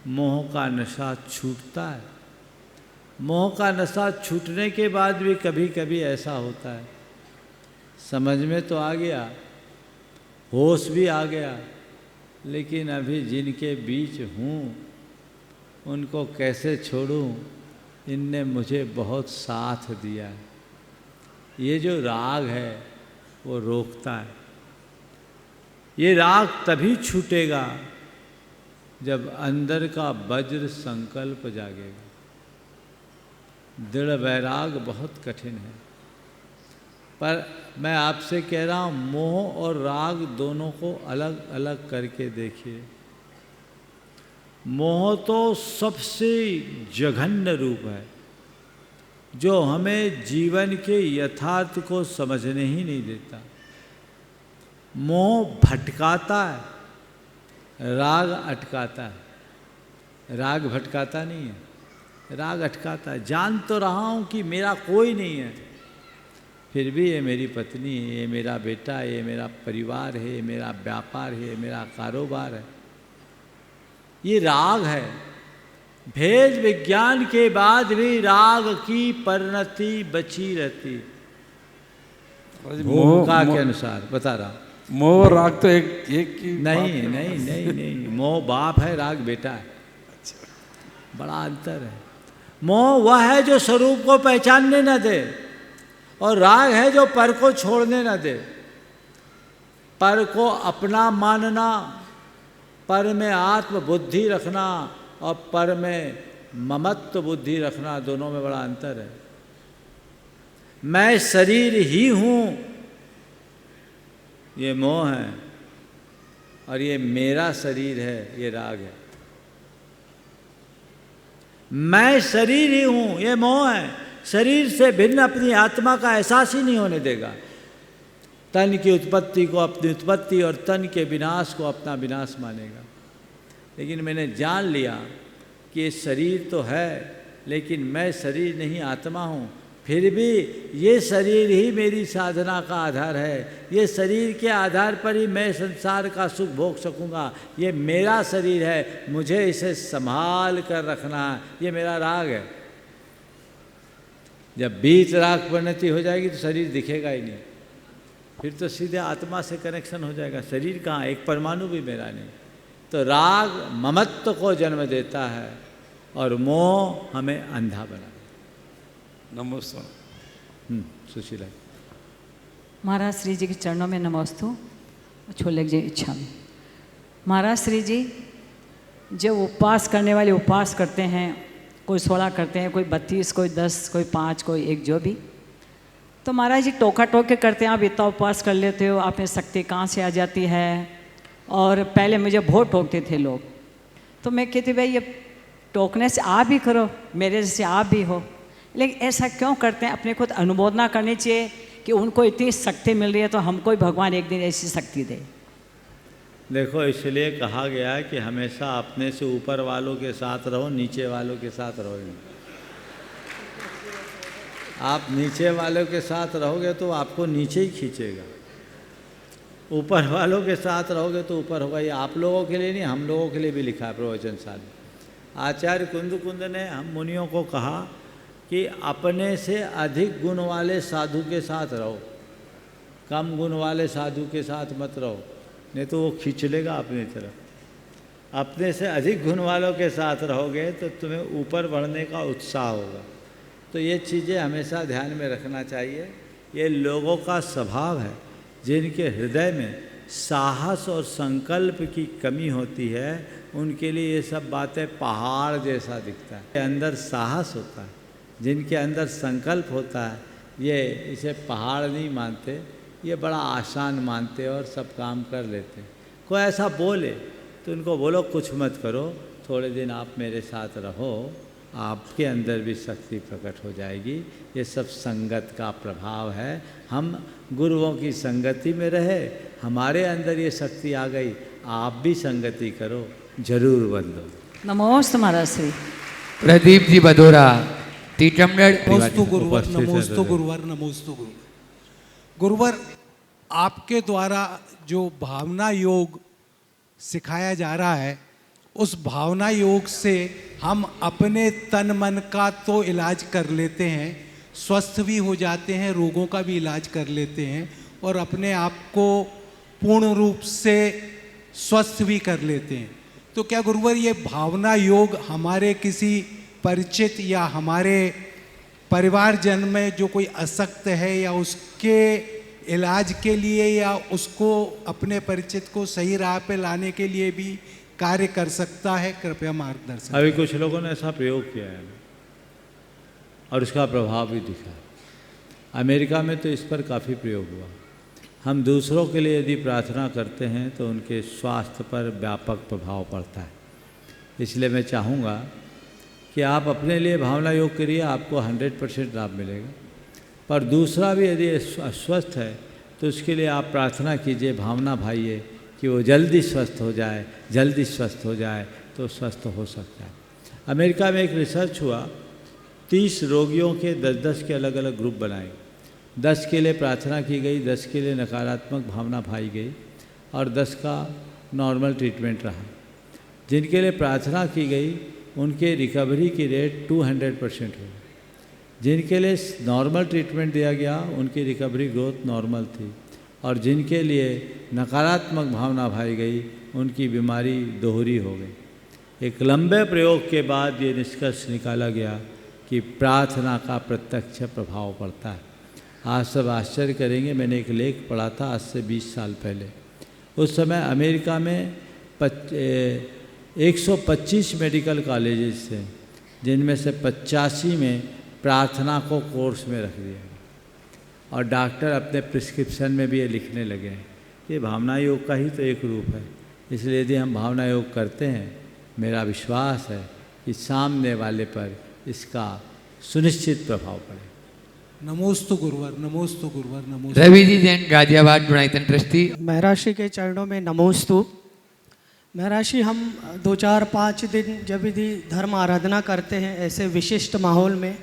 मोह का नशा छूटता है। मोह का नशा छूटने के बाद भी कभी कभी ऐसा होता है, समझ में तो आ गया, होश भी आ गया, लेकिन अभी जिनके बीच हूँ उनको कैसे छोड़ूं, इनने मुझे बहुत साथ दिया है। ये जो राग है वो रोकता है। ये राग तभी छूटेगा जब अंदर का वज्र संकल्प जागेगा। दृढ़ वैराग बहुत कठिन है, पर मैं आपसे कह रहा हूँ मोह और राग दोनों को अलग अलग करके देखिए। मोह तो सबसे जघन्य रूप है जो हमें जीवन के यथार्थ को समझने ही नहीं देता। मोह भटकाता है, राग अटकाता है। राग भटकाता नहीं है, राग अटकाता है। जान तो रहा हूँ कि मेरा कोई नहीं है, फिर भी ये मेरी पत्नी है, ये मेरा बेटा है, ये मेरा परिवार है, ये मेरा व्यापार है, ये मेरा कारोबार है। ये राग है। भेद विज्ञान के बाद भी राग की परिणति बची रहती। भूमिका के अनुसार बता रहा हूँ। मोह और राग तो एक की नहीं नहीं नहीं नहीं, मोह बाप है, राग बेटा है। बड़ा अंतर है। मोह वह है जो स्वरूप को पहचानने न दे, और राग है जो पर को छोड़ने न दे। पर को अपना मानना, पर में आत्म बुद्धि रखना और पर में ममत्व बुद्धि रखना, दोनों में बड़ा अंतर है। मैं शरीर ही हूँ, ये मोह है, और ये मेरा शरीर है, ये राग है। मैं शरीर ही हूँ, ये मोह है। शरीर से भिन्न अपनी आत्मा का एहसास ही नहीं होने देगा। तन की उत्पत्ति को अपनी उत्पत्ति और तन के विनाश को अपना विनाश मानेगा। लेकिन मैंने जान लिया कि ये शरीर तो है, लेकिन मैं शरीर नहीं, आत्मा हूँ। फिर भी ये शरीर ही मेरी साधना का आधार है। ये शरीर के आधार पर ही मैं संसार का सुख भोग सकूँगा। ये मेरा शरीर है, मुझे इसे संभाल कर रखना है। ये मेरा राग है। जब बीत राग परिणति हो जाएगी तो शरीर दिखेगा ही नहीं, फिर तो सीधे आत्मा से कनेक्शन हो जाएगा। शरीर कहाँ, एक परमाणु भी मेरा नहीं। तो राग ममत्व को जन्म देता है और मोह हमें अंधा बना। नमस्ते। सुशीला महाराज श्री जी के चरणों में नमस्तु। छोले जी इच्छा में महाराज श्री जी जो उपवास करने वाले उपवास करते हैं, कोई 16 करते हैं, कोई 32, कोई 10, कोई 5, कोई 1, जो भी। तो महाराज जी टोका टोक के करते हैं, आप इतना उपवास कर लेते हो, आप में शक्ति कहाँ से आ जाती है? और पहले मुझे बहुत टोकते थे लोग तो मैं कहती भाई ये टोकने से आप भी करो, मेरे जैसे आप भी हो। लेकिन ऐसा क्यों करते हैं? अपने खुद अनुमोदना करनी चाहिए कि उनको इतनी शक्ति मिल रही है तो हमको भी भगवान एक दिन ऐसी शक्ति दे। देखो, इसलिए कहा गया है कि हमेशा अपने से ऊपर वालों के साथ रहो, नीचे वालों के साथ रहो नहीं। आप नीचे वालों के साथ रहोगे तो आपको नीचे ही खींचेगा, ऊपर वालों के साथ रहोगे तो ऊपर होगा। ये आप लोगों के लिए नहीं, हम लोगों के लिए भी लिखा है प्रवचनशाला में। आचार्य कुंद ने हम मुनियों को कहा कि अपने से अधिक गुण वाले साधु के साथ रहो, कम गुण वाले साधु के साथ मत रहो, नहीं तो वो खींच लेगा अपनी तरफ। अपने से अधिक गुण वालों के साथ रहोगे तो तुम्हें ऊपर बढ़ने का उत्साह होगा। तो ये चीज़ें हमेशा ध्यान में रखना चाहिए। ये लोगों का स्वभाव है, जिनके हृदय में साहस और संकल्प की कमी होती है, उनके लिए ये सब बातें पहाड़ जैसा दिखता है। अंदर साहस होता है, जिनके अंदर संकल्प होता है, ये इसे पहाड़ नहीं मानते, ये बड़ा आसान मानते और सब काम कर लेते। कोई ऐसा बोले तो उनको बोलो कुछ मत करो, थोड़े दिन आप मेरे साथ रहो, आपके अंदर भी शक्ति प्रकट हो जाएगी। ये सब संगत का प्रभाव है। हम गुरुओं की संगति में रहे, हमारे अंदर ये शक्ति आ गई, आप भी संगति करो, जरूर बदलो। नमोस्तु महाराज श्री। प्रदीप जी बदोरा, टीकमगढ़। नमोस्तु गुरुवर, नमोस्तु गुरुवर, नमोस्तु गुरुवर। गुरुवर, आपके द्वारा जो भावना योग सिखाया जा रहा है, उस भावना योग से हम अपने तन मन का तो इलाज कर लेते हैं, स्वस्थ भी हो जाते हैं, रोगों का भी इलाज कर लेते हैं और अपने आप को पूर्ण रूप से स्वस्थ भी कर लेते हैं। तो क्या गुरुवर ये भावना योग हमारे किसी परिचित या हमारे परिवारजन में जो कोई अशक्त है या उसके इलाज के लिए या उसको अपने परिचित को सही राह पे लाने के लिए भी कार्य कर सकता है? कृपया मार्गदर्शन। अभी कुछ लोगों ने ऐसा प्रयोग किया है और उसका प्रभाव भी दिखा। अमेरिका में तो इस पर काफ़ी प्रयोग हुआ। हम दूसरों के लिए यदि प्रार्थना करते हैं तो उनके स्वास्थ्य पर व्यापक प्रभाव पड़ता है। इसलिए मैं चाहूँगा कि आप अपने लिए भावना योग करिए, आपको 100% लाभ मिलेगा। पर दूसरा भी यदि अस्वस्थ है तो उसके लिए आप प्रार्थना कीजिए, भावना भाइये कि वो जल्दी स्वस्थ हो जाए, जल्दी स्वस्थ हो जाए तो स्वस्थ हो सकता है। अमेरिका में एक रिसर्च हुआ, 30 रोगियों के 10-10 के अलग अलग ग्रुप बनाए। 10 के लिए प्रार्थना की गई, 10 के लिए नकारात्मक भावना भाई गई और 10 का नॉर्मल ट्रीटमेंट रहा। जिनके लिए प्रार्थना की गई उनके रिकवरी की रेट 200% हुई। जिनके लिए नॉर्मल ट्रीटमेंट दिया गया उनकी रिकवरी ग्रोथ नॉर्मल थी और जिनके लिए नकारात्मक भावना भाई गई उनकी बीमारी दोहरी हो गई। एक लंबे प्रयोग के बाद ये निष्कर्ष निकाला गया कि प्रार्थना का प्रत्यक्ष प्रभाव पड़ता है। आज सब आश्चर्य करेंगे, मैंने एक लेख पढ़ा था आज से 20 साल पहले। उस समय अमेरिका में 125 मेडिकल कॉलेजेस थे, जिनमें से 85 में प्रार्थना को कोर्स में रख दिया गया और डॉक्टर अपने प्रिस्क्रिप्शन में भी ये लिखने लगे हैं। ये भावना योग का ही तो एक रूप है। इसलिए यदि हम भावना योग करते हैं, मेरा विश्वास है कि सामने वाले पर इसका सुनिश्चित प्रभाव पड़े। नमोस्तु गुरुवर, नमोस्तु गुरुवर, नमोस्तु। रवि जी जैन, गाजियाबाद, गुणायतन ट्रस्टी। महर्षि के चरणों में नमोस्तु। महर्षि, हम 2-4-5 दिन जब यदि धर्म आराधना करते हैं ऐसे विशिष्ट माहौल में,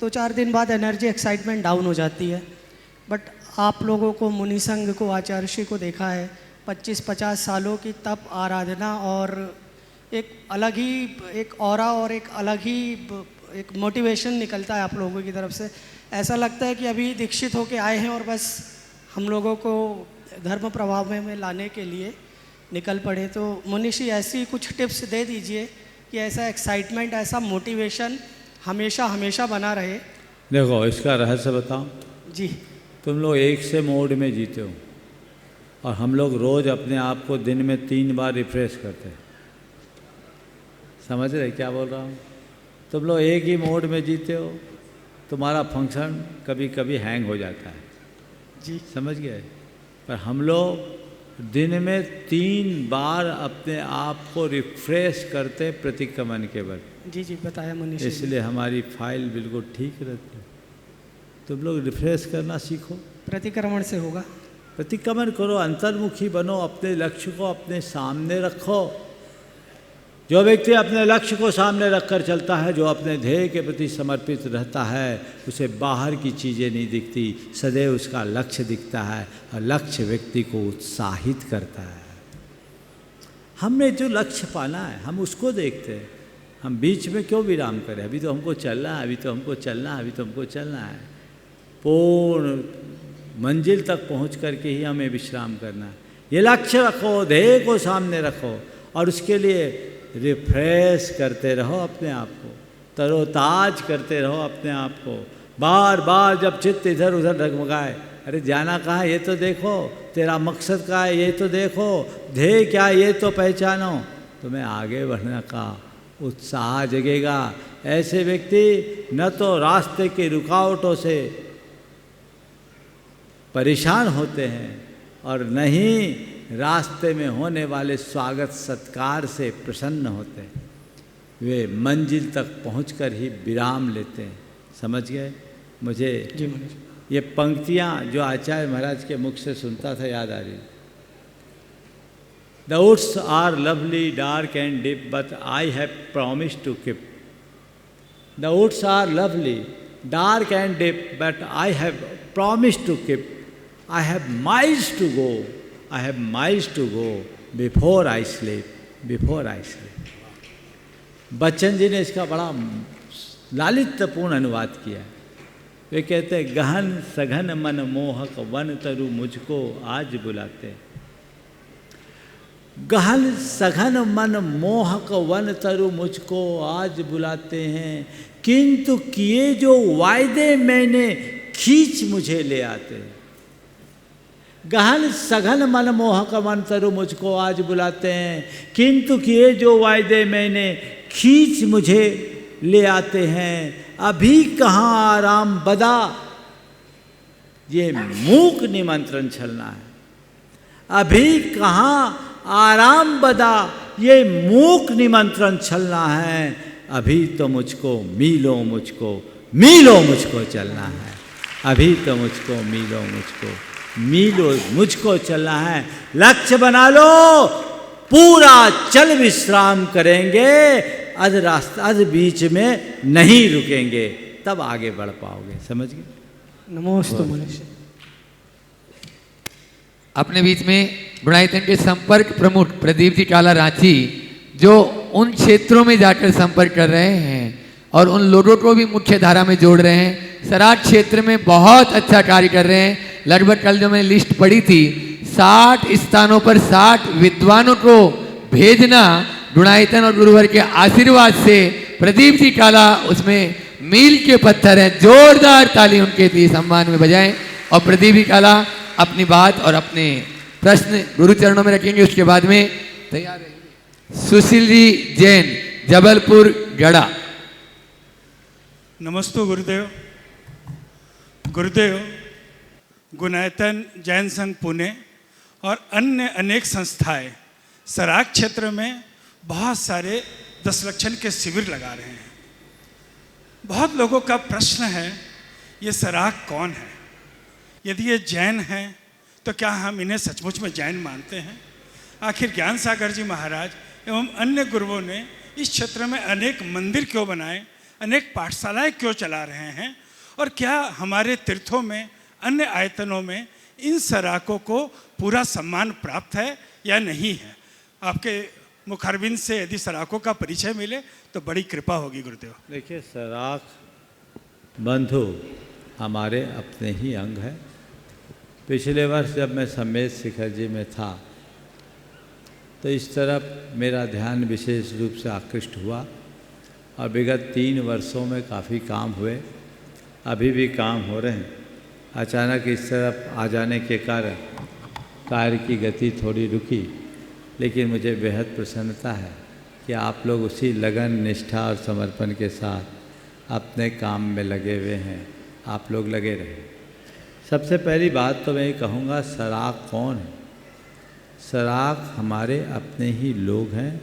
2-4 दिन बाद एनर्जी एक्साइटमेंट डाउन हो जाती है। बट आप लोगों को, मुनि संघ को, आचार्य को देखा है 25-50 सालों की तप आराधना और एक अलग ही एक ऑरा और एक अलग ही एक मोटिवेशन निकलता है आप लोगों की तरफ से। ऐसा लगता है कि अभी दीक्षित होके आए हैं और बस हम लोगों को धर्म प्रभाव में लाने के लिए निकल पड़े। तो मुनिषी ऐसी कुछ टिप्स दे दीजिए कि ऐसा एक्साइटमेंट, ऐसा मोटिवेशन हमेशा हमेशा बना रहे। देखो, इसका रहस्य बताऊं जी। तुम लोग एक से मोड में जीते हो और हम लोग रोज़ अपने आप को दिन में 3 बार रिफ्रेश करते हैं। समझ रहे क्या बोल रहा हूँ? तुम लोग एक ही मोड में जीते हो, तुम्हारा फंक्शन कभी कभी हैंग हो जाता है जी, समझ गए। पर हम लोग दिन में 3 बार अपने आप को रिफ्रेश करते प्रतिक्रमण के वक्त। जी जी बताया मनीष जी। इसलिए हमारी फाइल बिल्कुल ठीक रहती है। तुम लोग रिफ्रेश करना सीखो। प्रतिक्रमण से होगा। प्रतिक्रमण करो, अंतर्मुखी बनो, अपने लक्ष्य को अपने सामने रखो। जो व्यक्ति अपने लक्ष्य को सामने रखकर चलता है, जो अपने ध्येय के प्रति समर्पित रहता है, उसे बाहर की चीज़ें नहीं दिखती, सदैव उसका लक्ष्य दिखता है और लक्ष्य व्यक्ति को उत्साहित करता है। हमने जो लक्ष्य पाना है हम उसको देखते हैं, हम बीच में क्यों विराम करें? अभी तो हमको चलना है, अभी तो हमको चलना है, अभी तो हमको चलना है। पूर्ण मंजिल तक पहुंच करके ही हमें विश्राम करना है। ये लक्ष्य रखो, ध्येय को सामने रखो और उसके लिए रिफ्रेश करते रहो अपने आप को, तरोताज करते रहो अपने आप को। बार बार जब चित्त इधर उधर डगमगाए, अरे जाना कहाँ है ये तो देखो, तेरा मकसद क्या है ये तो देखो, ध्येय क्या है ये तो पहचानो, तुम्हें आगे बढ़ने का उत्साह जगेगा। ऐसे व्यक्ति न तो रास्ते की रुकावटों से परेशान होते हैं और न ही रास्ते में होने वाले स्वागत सत्कार से प्रसन्न होते हैं। वे मंजिल तक पहुंचकर ही विराम लेते हैं। समझ गए? मुझे जी ये पंक्तियां जो आचार्य महाराज के मुख से सुनता था याद आ रही। The woods are lovely dark and deep but I have promised to keep. The woods are lovely dark and deep but I have promised to keep. I have miles to go. I have miles to go before I sleep. Before I sleep. Bachchan ji ने इसका बड़ा लालित्यपूर्ण अनुवाद किया। वे कहते हैं, गहन सघन मन मोहक वन तरु मुझको आज बुलाते। गहन सघन मन मोहक वन तरु मुझको आज बुलाते हैं, किंतु किए जो वायदे मैंने खींच मुझे ले आते हैं। गहन सघन मन मोहक मन तरु मुझको आज बुलाते हैं, किंतु किए जो वायदे मैंने खींच मुझे ले आते हैं। अभी कहाँ आराम बदा, ये मूक निमंत्रण छलना है। अभी कहाँ आराम बदा, ये मूक निमंत्रण छलना है। अभी तो मुझको मीलों मुझको चलना है। अभी तो मुझको मीलों मुझको चलना है। लक्ष्य बना लो, पूरा चल विश्राम करेंगे, अध बीच में नहीं रुकेंगे, तब आगे बढ़ पाओगे। समझ गए? नमोस्तु मनीष। अपने बीच में गुणायतन के संपर्क प्रमुख प्रदीप जी काला रांची, जो उन क्षेत्रों में जाकर संपर्क कर रहे हैं और उन लोगों को भी मुख्य धारा में जोड़ रहे हैं। सराठ क्षेत्र में बहुत अच्छा कार्य कर रहे हैं। लगभग कल जो मैंने लिस्ट पढ़ी थी, 60 स्थानों पर 60 विद्वानों को भेजना गुणायतन और गुरुवर के आशीर्वाद से। प्रदीप जी काला उसमें मील के पत्थर हैं। जोरदार ताली उनके लिए सम्मान में बजाएं। और प्रदीप जी काला अपनी बात और अपने प्रश्न गुरु चरणों में रखेंगे। उसके बाद में तैयार रहेंगे सुशील जी जैन, जबलपुर गढ़ा। नमस्ते गुरुदेव। गुरुदेव, गुणायतन जैन संघ पुणे और अन्य अनेक संस्थाएं सराक क्षेत्र में बहुत सारे 10 लक्षण के शिविर लगा रहे हैं। बहुत लोगों का प्रश्न है, ये सराक कौन है? यदि ये जैन हैं तो क्या हम इन्हें सचमुच में जैन मानते हैं? आखिर ज्ञान सागर जी महाराज एवं अन्य गुरुओं ने इस क्षेत्र में अनेक मंदिर क्यों बनाए, अनेक पाठशालाएं क्यों चला रहे हैं, और क्या हमारे तीर्थों में, अन्य आयतनों में इन सराकों को पूरा सम्मान प्राप्त है या नहीं है? आपके मुखारबिंद से यदि सराकों का परिचय मिले तो बड़ी कृपा होगी गुरुदेव। देखिए, सराक बंधु हमारे अपने ही अंग है। पिछले वर्ष जब मैं समेत शिखर जी में था तो इस तरफ मेरा ध्यान विशेष रूप से आकृष्ट हुआ और विगत 3 वर्षों में काफ़ी काम हुए, अभी भी काम हो रहे हैं। अचानक इस तरफ आ जाने के कारण कार्य की गति थोड़ी रुकी, लेकिन मुझे बेहद प्रसन्नता है कि आप लोग उसी लगन, निष्ठा और समर्पण के साथ अपने काम में लगे हुए हैं। आप लोग लगे रहे। सबसे पहली बात तो मैं ये कहूँगा, सराक कौन है? सराक हमारे अपने ही लोग हैं।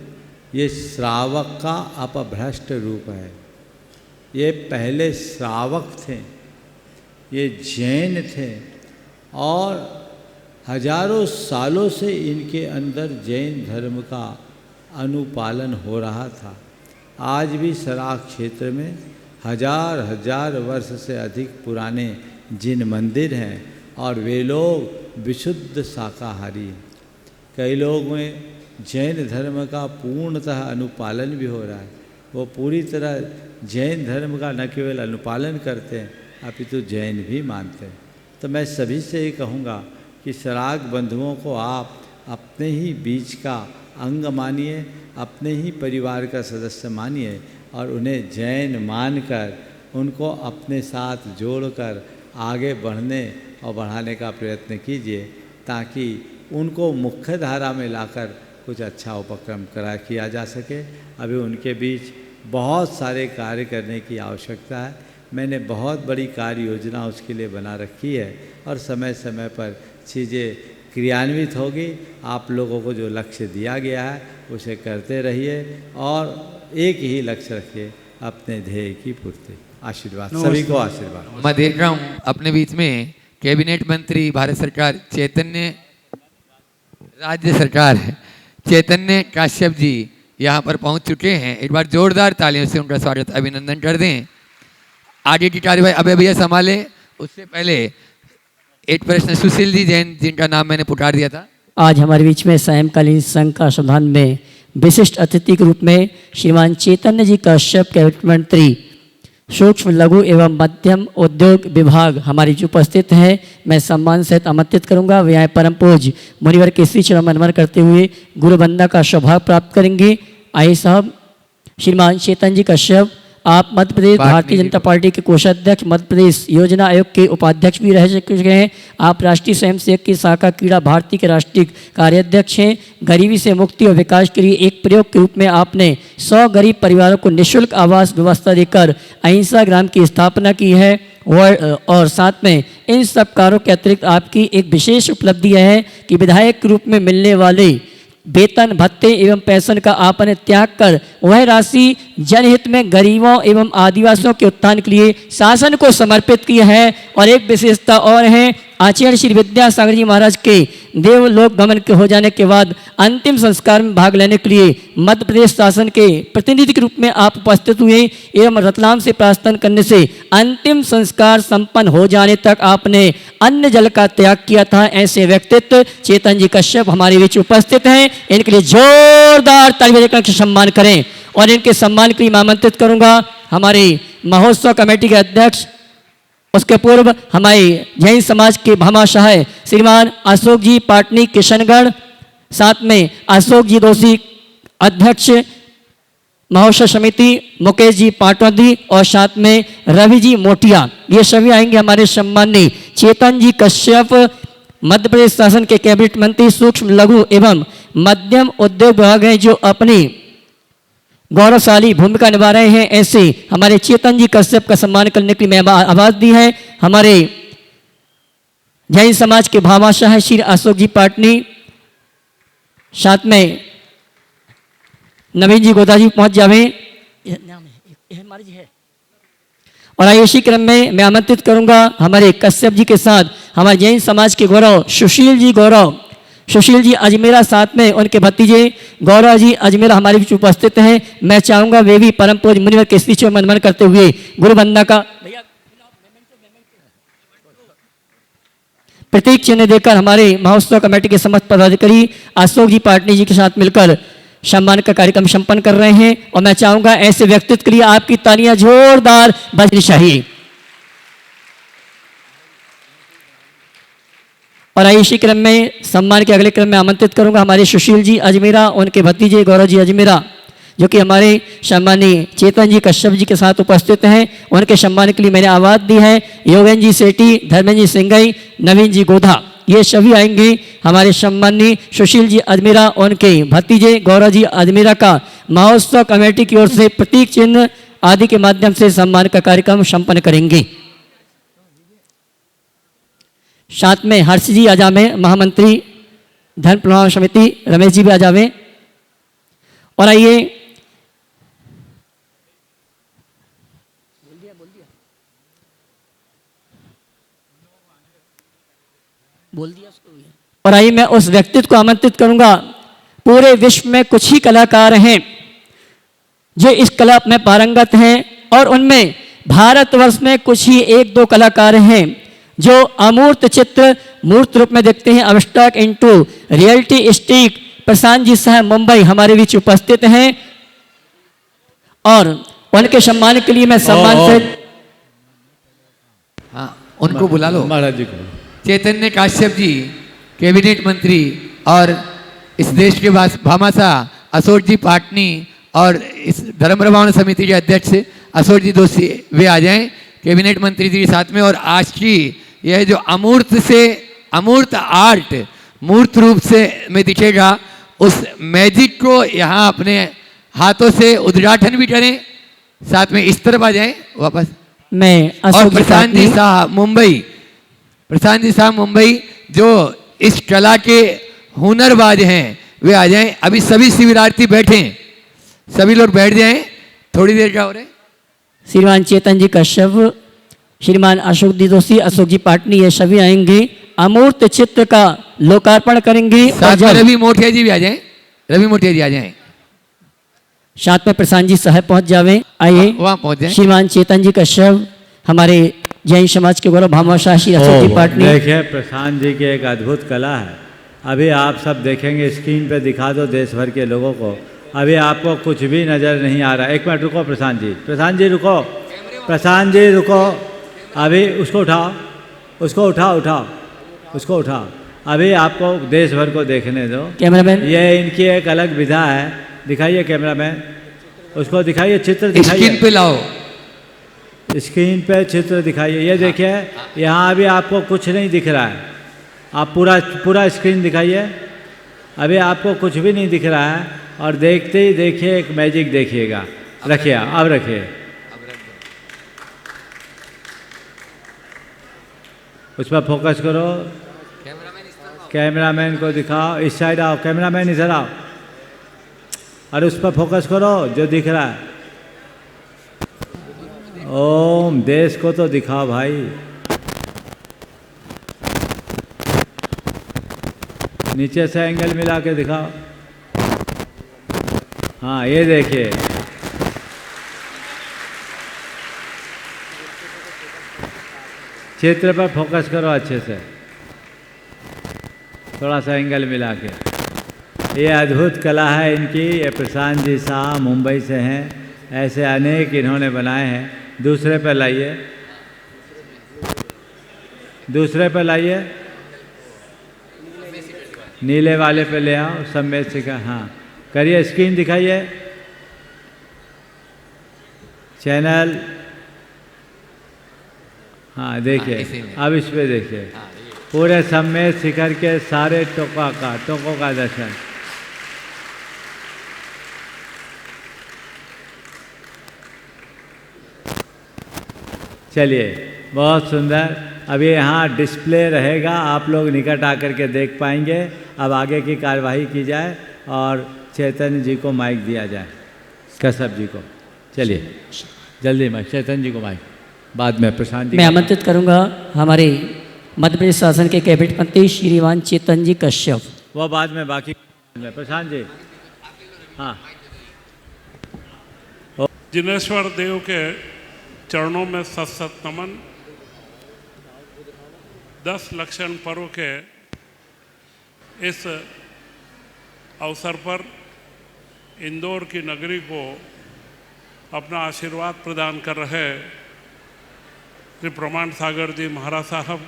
ये श्रावक का अपभ्रष्ट रूप है। ये पहले श्रावक थे, ये जैन थे और हजारों सालों से इनके अंदर जैन धर्म का अनुपालन हो रहा था। आज भी सराक क्षेत्र में हजार हजार वर्ष से अधिक पुराने जिन मंदिर हैं और वे लोग विशुद्ध शाकाहारी हैं। कई लोग में जैन धर्म का पूर्णतः अनुपालन भी हो रहा है। वो पूरी तरह जैन धर्म का न केवल अनुपालन करते हैं अपितु जैन भी मानते हैं। तो मैं सभी से ये कहूँगा कि सराग बंधुओं को आप अपने ही बीच का अंग मानिए, अपने ही परिवार का सदस्य मानिए और उन्हें जैन मानकर उनको अपने साथ जोड़कर आगे बढ़ने और बढ़ाने का प्रयत्न कीजिए ताकि उनको मुख्य धारा में लाकर कुछ अच्छा उपक्रम किया जा सके। अभी उनके बीच बहुत सारे कार्य करने की आवश्यकता है। मैंने बहुत बड़ी कार्य योजना उसके लिए बना रखी है और समय समय पर चीज़ें क्रियान्वित होगी। आप लोगों को जो लक्ष्य दिया गया है उसे करते रहिए और एक ही लक्ष्य रखिए, अपने ध्येय की पूर्ति। आशीर्वाद, सभी को आशीर्वाद। मैं देख रहा हूँ अपने बीच में कैबिनेट मंत्री भारत सरकार चैतन्य राज्य सरकार है चैतन्य काश्यप जी यहाँ पर पहुँच चुके हैं। एक बार जोरदार तालियों से उनका स्वागत अभिनंदन कर दें। आगे की कार्यवाही अभय भैया संभाले। उससे पहले एक प्रश्न सुशील जी जैन जिनका नाम मैंने पुकार दिया था। आज हमारे बीच में सायंकालीन संघ का शुभारंभ में विशिष्ट अतिथि के रूप में श्रीमान चैतन्य जी कश्यप कैबिनेट मंत्री सूक्ष्म लघु एवं मध्यम उद्योग विभाग हमारी जो उपस्थित हैं, मैं सम्मान सहित आमंत्रित करूंगा। वे आए परम पूज्य मुनिवर के श्री चरण नमन करते हुए गुरु वंदना का सौभाग्य प्राप्त करेंगे। आइए साहब, श्रीमान चैतन्य जी कश्यप, आप मध्य प्रदेश भारतीय जनता पार्टी के कोषाध्यक्ष, मध्य प्रदेश योजना आयोग के उपाध्यक्ष भी रह चुके हैं। आप राष्ट्रीय स्वयंसेवक की शाखा क्रीड़ा भारती के राष्ट्रीय कार्याध्यक्ष हैं। गरीबी से मुक्ति और विकास के लिए एक प्रयोग के रूप में आपने 100 गरीब परिवारों को निःशुल्क आवास व्यवस्था देकर अहिंसा ग्राम की स्थापना की है। और साथ में इन सब कार्यों के अतिरिक्त आपकी एक विशेष उपलब्धि है कि विधायक के रूप में मिलने वाले वेतन भत्ते एवं पेंशन का आपने त्याग कर वह राशि जनहित में गरीबों एवं आदिवासियों के उत्थान के लिए शासन को समर्पित की है। और एक विशेषता और है, आचार्य श्री विद्यासागर जी महाराज के देवलोक गमन के हो जाने के बाद अंतिम संस्कार में भाग लेने के लिए मध्य प्रदेश शासन के प्रतिनिधि के रूप में आप उपस्थित हुए एवं रतलाम से प्रस्थान करने से अंतिम संस्कार संपन्न हो जाने तक आपने अन्न जल का त्याग किया था। ऐसे व्यक्तित्व चेतन जी कश्यप हमारे बीच उपस्थित हैं। इनके लिए जोरदार ताली बजाकर सम्मान करें। और इनके सम्मान के लिए मैं आमंत्रित करूंगा हमारे महोत्सव कमेटी के अध्यक्ष, उसके पूर्व हमारे जैन समाज के भामाशाह श्रीमान अशोक जी पाटनी किशनगढ़, साथ में अशोक जी दोषी अध्यक्ष महोत्सव समिति मुकेश जी पाटौदी और साथ में रवि जी मोटिया, ये सभी आएंगे। हमारे सम्माननीय चेतन जी कश्यप मध्य प्रदेश शासन के कैबिनेट मंत्री सूक्ष्म लघु एवं मध्यम उद्योग विभाग हैं, जो अपनी गौरवशाली भूमिका निभा रहे हैं। ऐसे हमारे चेतन जी कश्यप का सम्मान करने की मैं आवाज दी है हमारे जैन समाज के भामाशाह श्री अशोक जी पाटनी, साथ में नवीन जी गोदा जी पहुंच जावे। और आइए इसी क्रम में मैं आमंत्रित करूंगा हमारे कश्यप जी के साथ हमारे जैन समाज के गौरव सुशील जी अजमेरा, साथ में उनके भतीजे गौरव जी अजमेरा हमारे बीच उपस्थित हैं। मैं चाहूंगा वे भी परम पूज्य मुनिवर के श्री चरण नमन करते हुए गुरु वंदना का प्रतीक चिन्ह देकर हमारे महोत्सव कमेटी के समस्त पदाधिकारी अशोक जी पाटनी जी के साथ मिलकर सम्मान का कार्यक्रम संपन्न कर रहे हैं। और मैं चाहूंगा ऐसे व्यक्तित्व के लिए आपकी तालियां जोरदार बजनी चाहिए। और आइए इसी क्रम में सम्मान के अगले क्रम में आमंत्रित करूंगा हमारे सुशील जी अजमेरा, उनके भतीजे गौरव जी अजमेरा, जो कि हमारे सम्मानीय चेतन जी कश्यप जी के साथ उपस्थित हैं। उनके सम्मान के लिए मैंने आवाज दी है। योगेन जी सेठी, धर्मेंद्र जी सिंगई, नवीन जी गोधा, ये सभी आएंगे। हमारे सम्मानीय सुशील जी अजमेरा, उनके भतीजे गौरव जी अजमेरा का महोत्सव कमेटी की ओर से प्रतीक चिन्ह आदि के माध्यम से सम्मान का कार्यक्रम संपन्न करेंगे। साथ में हर्ष जी आजामे महामंत्री धर्म प्रमाण समिति रमेश जी भी आ जावे। और आइए और आइए मैं उस व्यक्तित्व को आमंत्रित करूंगा। पूरे विश्व में कुछ ही कलाकार हैं जो इस कला में पारंगत हैं और उनमें भारतवर्ष में कुछ ही एक दो कलाकार हैं जो अमूर्त चित्र मूर्त रूप में देखते हैं। Abstract into reality stick Prashant ji साहब मुंबई हमारे बीच उपस्थित हैं और उनके सम्मान के लिए मैं सम्मान से हाँ उनको बुला लो। महाराज जी को चैतन्य काश्यप जी कैबिनेट मंत्री और इस देश के भामाशाह अशोक जी पाटनी और इस धर्म प्रमाण समिति के अध्यक्ष अशोक जी दोषी वे आ जाएं कैबिनेट मंत्री जी के साथ में। और आज की यह जो अमूर्त आर्ट मूर्त रूप से में दिखेगा उस मैजिक को यहाँ अपने हाथों से उद्घाटन भी करें। साथ में इस तरफ आ जाएं वापस। मैं और प्रशांत जी साहब मुंबई जो इस कला के हुनरबाज हैं वे आ जाएं। अभी सभी शिविरार्थी बैठे हैं, सभी लोग बैठ जाएं। थोड़ी देर का हो रहा है। श्रीमान चेतन जी कश्यप, श्रीमान अशोक जी दोषी, अशोक जी पाटनी ये सभी आएंगे, अमूर्त चित्र का लोकार्पण करेंगे। साथ में रवि मोटिया जी भी आ जाएं। रवि मोटिया जी आ जाएं। साथ में प्रशांत जी साहब पहुंच जावे। आइए वहाँ पहुंच जाएं। श्रीमान चेतन जी कश्यप हमारे जैन समाज के गौरव भामाशाह श्री अशोक जी पाटनी। देखिए प्रशांत जी की एक अद्भुत कला है। अभी आप सब देखेंगे स्क्रीन पे दिखा दो देश भर के लोगों को। अभी आपको कुछ भी नज़र नहीं आ रहा। एक मिनट रुको प्रशांत जी रुको। प्रशांत जी रुको। अभी उसको उठाओ, उसको उठाओ। अभी आपको देश भर को देखने दो। कैमरामैन ये इनकी एक अलग विधा है। दिखाइए कैमरामैन, उसको दिखाइए, चित्र दिखाइए। स्क्रीन पे लाओ, स्क्रीन पे चित्र दिखाइए। ये देखिए यहाँ अभी आपको कुछ नहीं दिख रहा है। आप पूरा स्क्रीन दिखाइए। अभी आपको कुछ भी नहीं दिख रहा है और देखते ही देखिए एक मैजिक देखिएगा। रखिए, अब रखिए। उस पर फोकस करो। कैमरामैन को दिखाओ। इस साइड आओ, कैमरामैन इधर आओ और उस पर फोकस करो जो दिख रहा है। ओम देश को तो दिखाओ भाई। नीचे से एंगल मिला के दिखाओ। हाँ ये देखिए, चित्र पर फोकस करो अच्छे से, थोड़ा सा एंगल मिला के। ये अद्भुत कला है इनकी। ये प्रशांत जी साहब मुंबई से हैं। ऐसे अनेक इन्होंने बनाए हैं। दूसरे पे लाइए, दूसरे पे लाइए, नीले वाले पे ले आओ। सब में सिखा। हाँ करिए, स्क्रीन दिखाइए, चैनल। हाँ देखिए, अब इस पे देखिए। पूरे सम्मेद शिखर के सारे टोकों का दर्शन। चलिए, बहुत सुंदर। अभी यहाँ डिस्प्ले रहेगा, आप लोग निकट आकर के देख पाएंगे। अब आगे की कार्यवाही की जाए और चैतन्य जी को माइक दिया जाए, कश्यप जी को। चलिए जल्दी माइक, चैतन्य जी को माइक, बाद में प्रशांत जी। मैं आमंत्रित करूंगा हमारे मध्य प्रदेश शासन के कैबिनेट मंत्री श्रीमान चेतन जी कश्यप। वो बाद में, बाकी में प्रशांत जी। हाँ, जिनेश्वर देव के चरणों में सत नमन। 10 लक्षण पर्व के इस अवसर पर इंदौर की नगरी को अपना आशीर्वाद प्रदान कर रहे श्री प्रमाण सागर जी महाराज साहब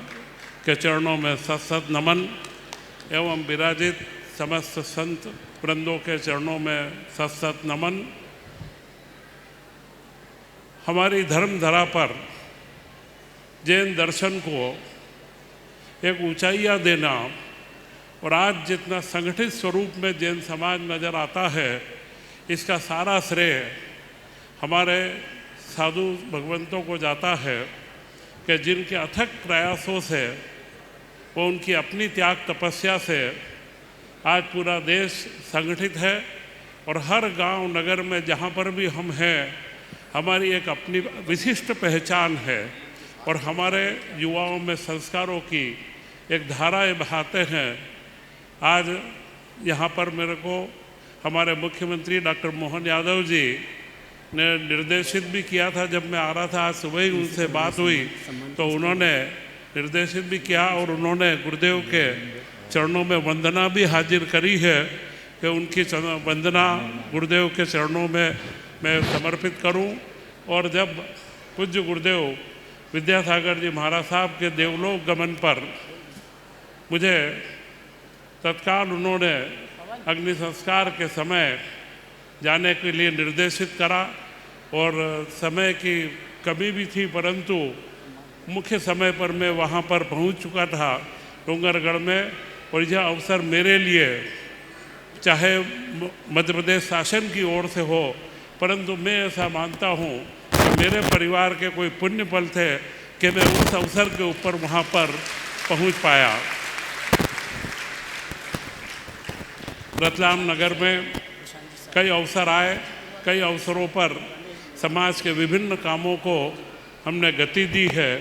के चरणों में सत नमन एवं विराजित समस्त संत वृंदों के चरणों में सत नमन। हमारी धर्म धरा पर जैन दर्शन को एक ऊंचाइयाँ देना और आज जितना संगठित स्वरूप में जैन समाज नज़र आता है, इसका सारा श्रेय हमारे साधु भगवंतों को जाता है कि जिनके अथक प्रयासों से वो उनकी अपनी त्याग तपस्या से आज पूरा देश संगठित है और हर गांव नगर में जहां पर भी हम हैं, हमारी एक अपनी विशिष्ट पहचान है और हमारे युवाओं में संस्कारों की एक धाराएं बहाते हैं। आज यहाँ पर मेरे को हमारे मुख्यमंत्री डॉक्टर मोहन यादव जी ने निर्देशित भी किया था। जब मैं आ रहा था आज सुबह ही उनसे बात हुई तो उन्होंने निर्देशित भी किया और उन्होंने गुरुदेव के चरणों में वंदना भी हाजिर करी है कि उनकी वंदना गुरुदेव के चरणों में मैं समर्पित करूं। और जब पूज्य गुरुदेव विद्यासागर जी महाराज साहब के देवलोक गमन पर मुझे तत्काल उन्होंने अग्नि संस्कार के समय जाने के लिए निर्देशित करा और समय की कमी भी थी, परंतु मुख्य समय पर मैं वहाँ पर पहुँच चुका था डोंगरगढ़ में। और यह अवसर मेरे लिए चाहे मध्य प्रदेश शासन की ओर से हो, परंतु मैं ऐसा मानता हूँ कि मेरे परिवार के कोई पुण्य फल थे कि मैं उस अवसर के ऊपर वहाँ पर पहुँच पाया। रतलाम नगर में कई अवसर आए, कई अवसरों पर समाज के विभिन्न कामों को हमने गति दी है।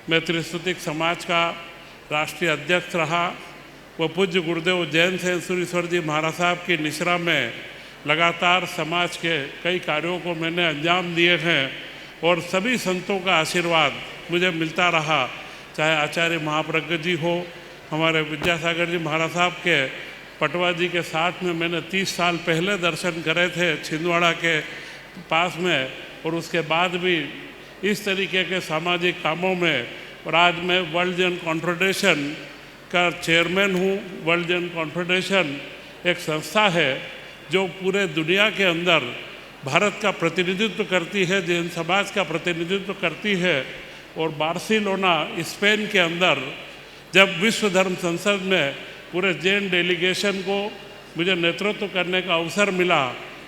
मैं त्रिस्तुतिक समाज का राष्ट्रीय अध्यक्ष रहा। वह पूज्य गुरुदेव जैन सेंसुरीश्वर जी महाराज साहब की निश्रा में लगातार समाज के कई कार्यों को मैंने अंजाम दिए हैं और सभी संतों का आशीर्वाद मुझे मिलता रहा। चाहे आचार्य महाप्रज्ञ जी हो, हमारे विद्यासागर जी महाराज साहब के पटवा जी के साथ में मैंने 30 साल पहले दर्शन करे थे छिंदवाड़ा के पास में, और उसके बाद भी इस तरीके के सामाजिक कामों में। और आज मैं वर्ल्ड जैन कॉन्फेडरेशन का चेयरमैन हूँ। वर्ल्ड जैन कॉन्फेडरेशन एक संस्था है जो पूरे दुनिया के अंदर भारत का प्रतिनिधित्व करती है, जैन समाज का प्रतिनिधित्व करती है। और बार्सिलोना स्पेन के अंदर जब विश्व धर्म संसद में पूरे जैन डेलीगेशन को मुझे नेतृत्व करने का अवसर मिला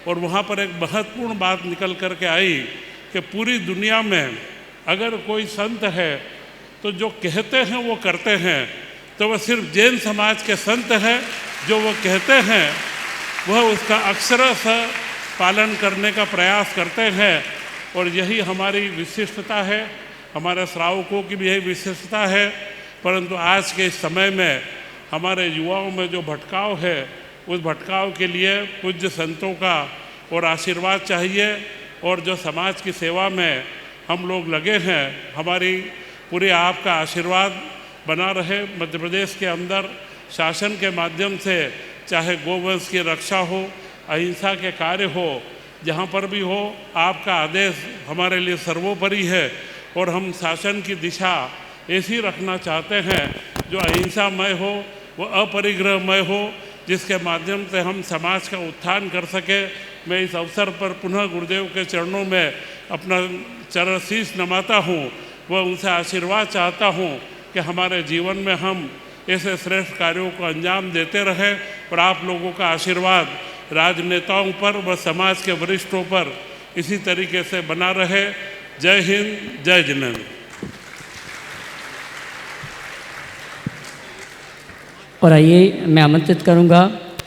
और वहाँ पर एक महत्वपूर्ण बात निकल कर के आई कि पूरी दुनिया में अगर कोई संत है तो जो कहते हैं वो करते हैं, तो वह सिर्फ जैन समाज के संत हैं जो वो कहते हैं वह उसका अक्षरशः पालन करने का प्रयास करते हैं। और यही हमारी विशिष्टता है, हमारे श्रावकों की भी यही विशिष्टता है। परंतु आज के इस समय में हमारे युवाओं में जो भटकाव है, उस भटकाव के लिए पूज्य संतों का और आशीर्वाद चाहिए। और जो समाज की सेवा में हम लोग लगे हैं, हमारी पूरी आपका आशीर्वाद बना रहे। मध्य प्रदेश के अंदर शासन के माध्यम से चाहे गोवंश की रक्षा हो, अहिंसा के कार्य हो, जहाँ पर भी हो, आपका आदेश हमारे लिए सर्वोपरि है। और हम शासन की दिशा ऐसी रखना चाहते हैं जो अहिंसामय हो, वो अपरिग्रहमय हो, जिसके माध्यम से हम समाज का उत्थान कर सके। मैं इस अवसर पर पुनः गुरुदेव के चरणों में अपना चरण शीश नमाता हूँ, वह उनसे आशीर्वाद चाहता हूँ कि हमारे जीवन में हम ऐसे श्रेष्ठ कार्यों को अंजाम देते रहें और आप लोगों का आशीर्वाद राजनेताओं पर व समाज के वरिष्ठों पर इसी तरीके से बना रहे। जय हिंद, जय जिनेन्द्र। और आइए मैं आमंत्रित करूंगा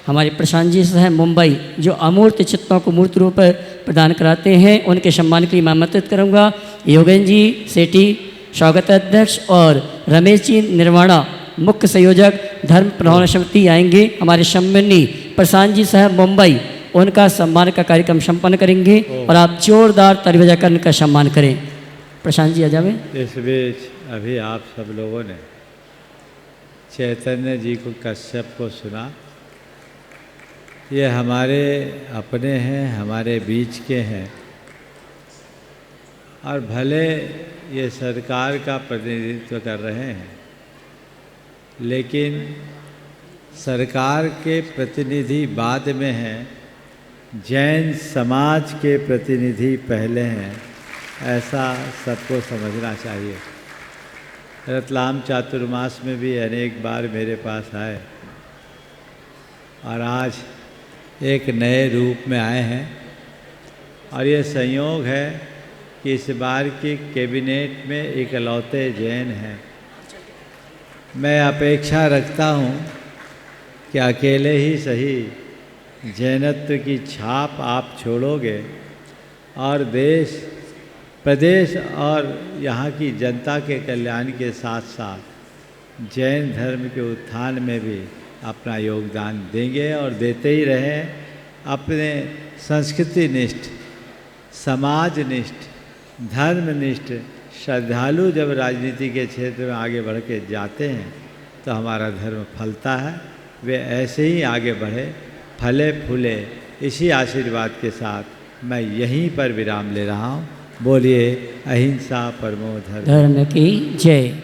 हमारे प्रशांत जी से हैं मुंबई, जो अमूर्त चित्तों को मूर्त रूप प्रदान कराते हैं। उनके सम्मान के लिए मैं आमंत्रित करूंगा योगेंद्र जी सेठी स्वागत अध्यक्ष और रमेश जी निर्वाणा मुख्य संयोजक धर्म प्रधान समिति आएंगे। हमारे सम्मानी प्रशांत जी साहब मुंबई, उनका सम्मान का कार्यक्रम संपन्न करेंगे और आप जोरदार ताली बजाकर उनका सम्मान करें। प्रशांत जी आ जावे। इस बीच अभी आप सब लोगों ने चैतन्य जी को कश्यप को सुना। ये हमारे अपने हैं, हमारे बीच के हैं, और भले ये सरकार का प्रतिनिधित्व कर रहे हैं, लेकिन सरकार के प्रतिनिधि बाद में हैं, जैन समाज के प्रतिनिधि पहले हैं, ऐसा सबको समझना चाहिए। रतलाम चातुर्मास में भी अनेक बार मेरे पास आए और आज एक नए रूप में आए हैं। और ये संयोग है कि इस बार की कैबिनेट में इकलौते जैन हैं। मैं अपेक्षा रखता हूँ कि अकेले ही सही जैनत्व की छाप आप छोड़ोगे और देश प्रदेश और यहाँ की जनता के कल्याण के साथ साथ जैन धर्म के उत्थान में भी अपना योगदान देंगे और देते ही रहें। अपने संस्कृति निष्ठ, समाज निष्ठ, धर्मनिष्ठ श्रद्धालु जब राजनीति के क्षेत्र में आगे बढ़ के जाते हैं तो हमारा धर्म फलता है। वे ऐसे ही आगे बढ़े, फले फूले। इसी आशीर्वाद के साथ मैं यहीं पर विराम ले रहा हूँ। बोलिए अहिंसा परमो धर्म धर्म की जय।